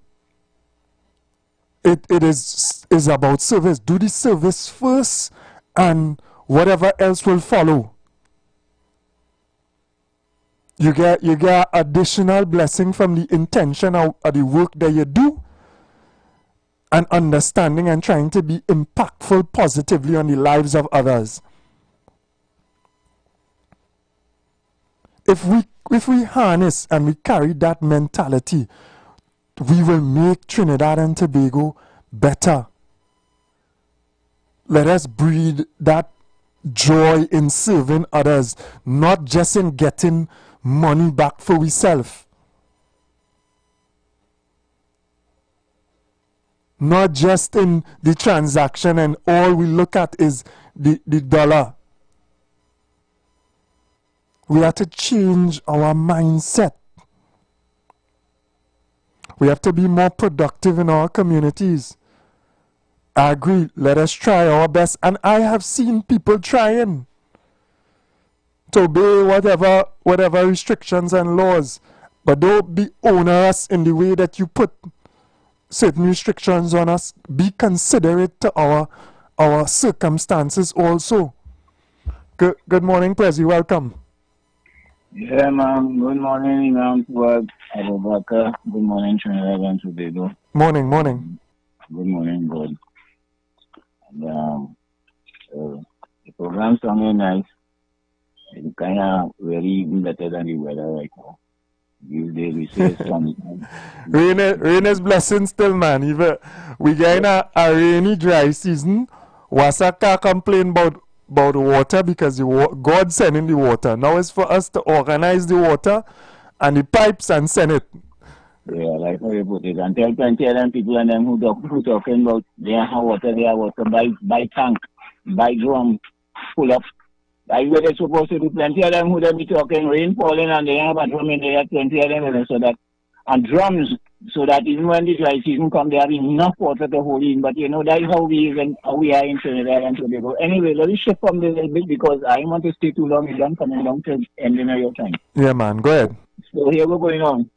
It is about service. Do the service first, and whatever else will follow. You get additional blessing from the intention of the work that you do, and understanding and trying to be impactful positively on the lives of others. If we harness and we carry that mentality, we will make Trinidad and Tobago better. Let us breed that joy in serving others, not just in getting money back for ourselves. Not just in the transaction, and all we look at is the dollar. We have to change our mindset. We have to be more productive in our communities. I agree. Let us try our best. And I have seen people trying to obey whatever restrictions and laws. But don't be onerous in the way that you put certain restrictions on us. Be considerate to our circumstances also. Good morning, Prezi. Welcome. Yeah, ma'am. Good morning, Imam Fuad Abubakar. Good morning, Trinidad and Tobago. Morning, morning. Good morning, God. And, the program sounded nice. It's kind of very even better than the weather right now. These days we say sunny. Rain is blessing still, man. Even we get a rainy, dry season. Wasaka complain about water because God sending the water. Now it's for us to organize the water and the pipes and send it. Yeah, like how you put it. And tell plenty of them people and them who talking about they have water, by tank, by drum, full up. Like where they're supposed to do. Plenty of them who they be talking rain falling and they have a drum in there, plenty of them so that, and drums, so that even when the dry season comes, they have enough water to hold in. But you know, that's how we are in Trinidad and Tobago. Anyway, let me shift from this a little bit because I don't want to stay too long. You don't come along to ending of your time. Yeah, man, go ahead. So here we're going on.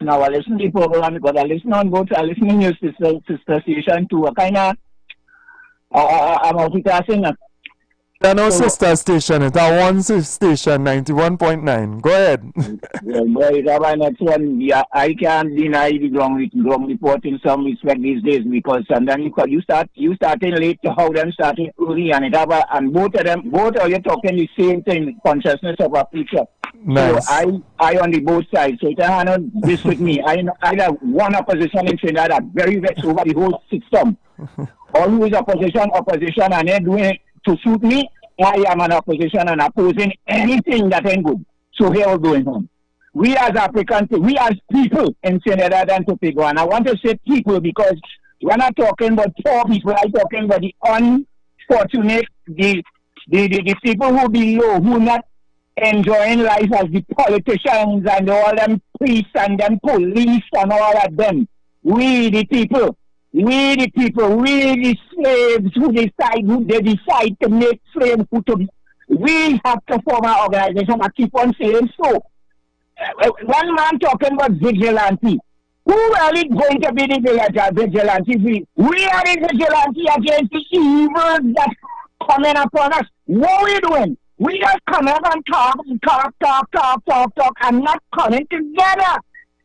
Now I listen to the program because I listen on both. I listen to your sister station too. A kind of I'm multitasking. There no sister station. It's a one station, 91.9. Go ahead. Well, next one, yeah, I can't deny the ground report in some respect these days because sometimes you starting late to how them starting early and and both of you talking the same thing, consciousness of a future. Nice. So I on the both sides. So it not this with me. I have one opposition in Trinidad that very vexed over the whole system. Always opposition, and they're doing it to suit me. I am an opposition and opposing anything that ain't good. So here we're going on. We as Africans, we as people in Trinidad and Tobago, and I want to say people because we're not talking about poor people, I'm talking about the unfortunate, the people who below, who not enjoying life as the politicians and all them priests and them police and all of them. We the people, we the slaves who they decide to make slaves who to be. We have to form an organization. I keep on saying so. One man talking about vigilante. Who really going to be the vigilante? We are the vigilante against the evil that's coming upon us. What are we doing? We just come up and talk, and not coming together.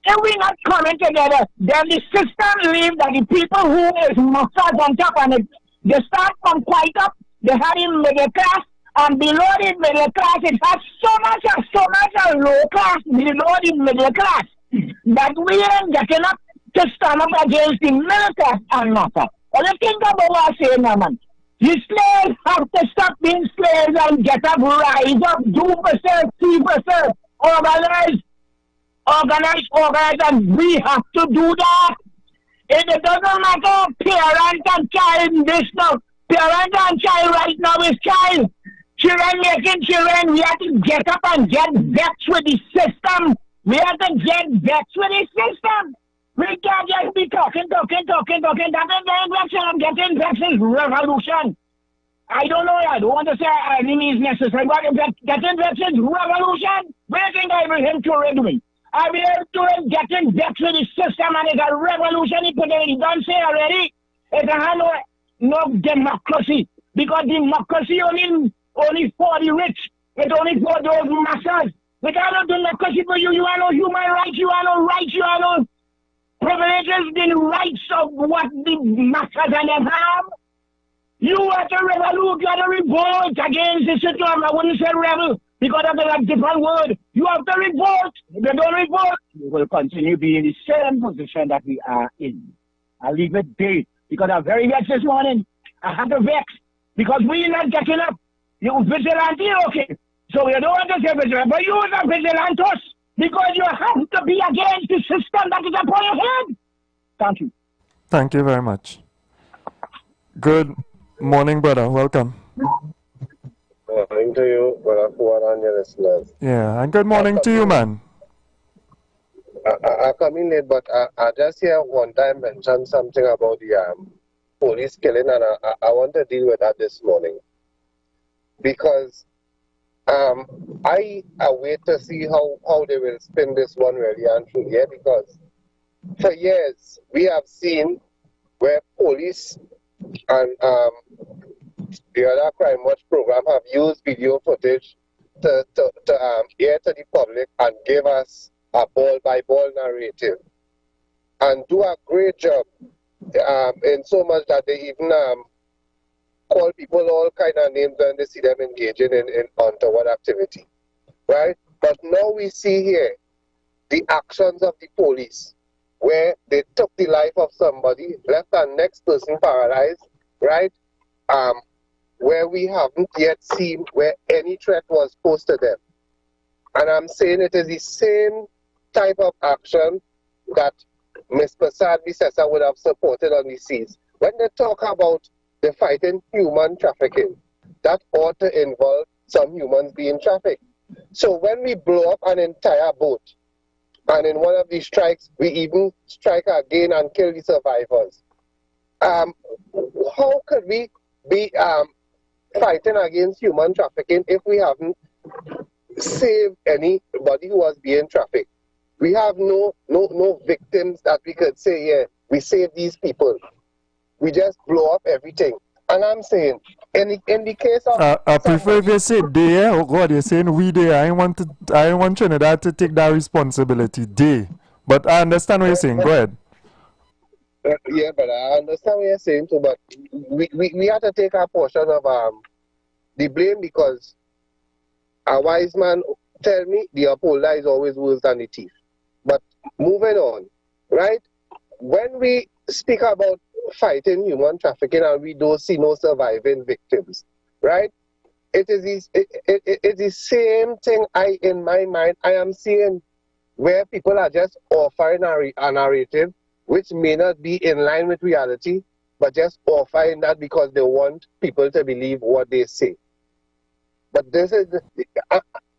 If we're not coming together, then the system leaves that the people who is massage on top and it, they start from quite up, they have the middle class, and below the middle class, it has so much low class below the middle class that we ain't getting up to stand up against the middle class and nothing. Well, you think about what I'm saying now, man. The slaves have to stop being slaves and get up, rise up, 2%, 3%, organize, and we have to do that. It doesn't matter parent and child in this now. Parent and child right now is child. Children making children, we have to get up and get vexed with the system. We have to get vexed with the system. We can't just be talking. That is getting vexed is revolution. I don't know, I don't want to say enemy is necessary, but getting vexed is revolution. Where do you think Ibrahim Toure doing? Ibrahim Toure getting vexed with the system and it's a revolution. He don't say already. It's no democracy. Because democracy only for the rich. It's only for those masses. We cannot do democracy for you. You have no human rights. You have no rights. You have no privileges, the rights of what the masses and them have. You have to revolt. You have to revolt against the system. I wouldn't say rebel because that's a different word. You have to revolt. If you don't revolt, you will continue being in the same position that we are in. I'll leave it there because I'm very vexed this morning. I have to vex because we're not getting up. You vigilante, okay. So you don't want to say vigilante, but you are vigilantos because you have to be against the system that is upon your head. Thank you. Thank you very much. Good morning, brother. Welcome. Morning to you, brother Fuad and your listeners. Yeah, and good morning to you, man. I come in late, but I just hear one time mention something about the police killing, and I want to deal with that this morning. Because I wait to see how they will spin this one really and truly, yeah, because for years we have seen where police and the other Crime Watch program have used video footage air to the public and give us a ball-by-ball narrative, and do a great job in so much that they even call people all kind of names when they see them engaging in untoward activity, right? But now we see here the actions of the police, where they took the life of somebody, left the next person paralyzed, right? Where we haven't yet seen where any threat was posed to them. And I'm saying it is the same type of action that Ms. Prasad Bisesa would have supported on the seas. When they talk about the fighting human trafficking, that ought to involve some humans being trafficked. So when we blow up an entire boat, and in one of these strikes, we even strike again and kill the survivors, how could we be fighting against human trafficking if we haven't saved anybody who was being trafficked? We have no victims that we could say, yeah, we saved these people. We just blow up everything. And I'm saying, in the case of... I prefer if you say they, oh God, you're saying we there. I want Trinidad to take that responsibility, they. But I understand what you're saying. Go ahead. Yeah, but I understand what you're saying too, but we have to take our portion of the blame, because a wise man tell me the upholder is always worse than the thief. But moving on, right? When we speak about fighting human trafficking and we don't see no surviving victims, right? It is the same thing in my mind I am seeing, where people are just offering a narrative which may not be in line with reality, but just offering that because they want people to believe what they say. But this is,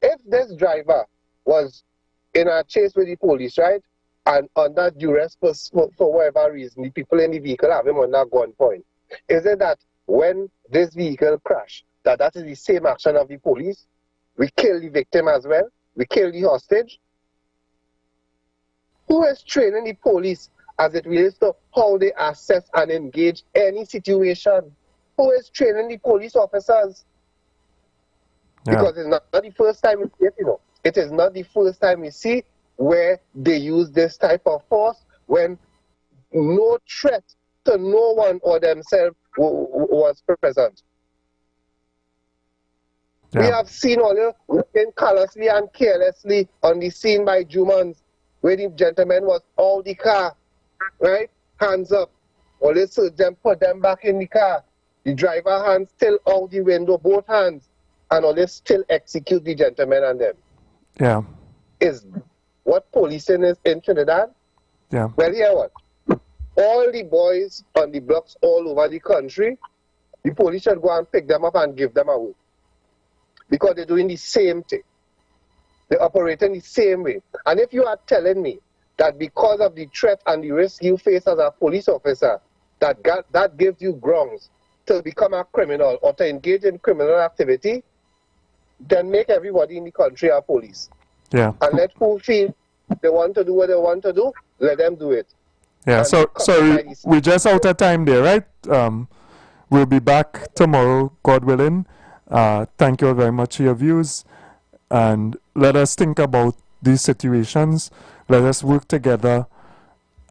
if this driver was in a chase with the police, right, and under duress for whatever reason, the people in the vehicle have him under gunpoint, is it that when this vehicle crashed, that is the same action of the police? We kill the victim as well? We kill the hostage? Who is training the police as it relates to how they assess and engage any situation? Who is training the police officers? Yeah. Because it's not the first time we see it, you know. It is not the first time we see where they use this type of force when no threat to no one or themselves was present. Yeah. We have seen all the looking callously and carelessly on the scene by Jumans, where the gentleman was out the car, right? Hands up. All they search them, put them back in the car. The driver hands still out the window, both hands, and all they still execute the gentleman and them. Yeah. Is what policing is in Trinidad? Yeah. Well, hear what? All the boys on the blocks all over the country, the police should go and pick them up and give them away. Because they're doing the same thing. They're operating the same way. And if you are telling me that because of the threat and the risk you face as a police officer, that gives you grounds to become a criminal or to engage in criminal activity, then make everybody in the country a police. Yeah. And let who feel they want to do what they want to do, let them do it. Yeah, and so we're just out of time there, right? We'll be back tomorrow, God willing. Thank you all very much for your views. And let us think about these situations. Let us work together.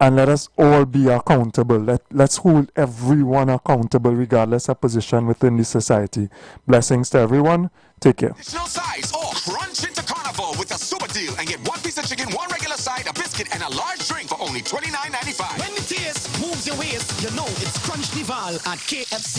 And let us all be accountable. Let's hold everyone accountable regardless of position within the society. Blessings to everyone. Take care. Additional size or crunch into Carnival with a super deal and get one piece of chicken, one regular side, a biscuit, and a large drink for only $29.95. When the taste moves your waist, you know it's Crunch Nival at KFC.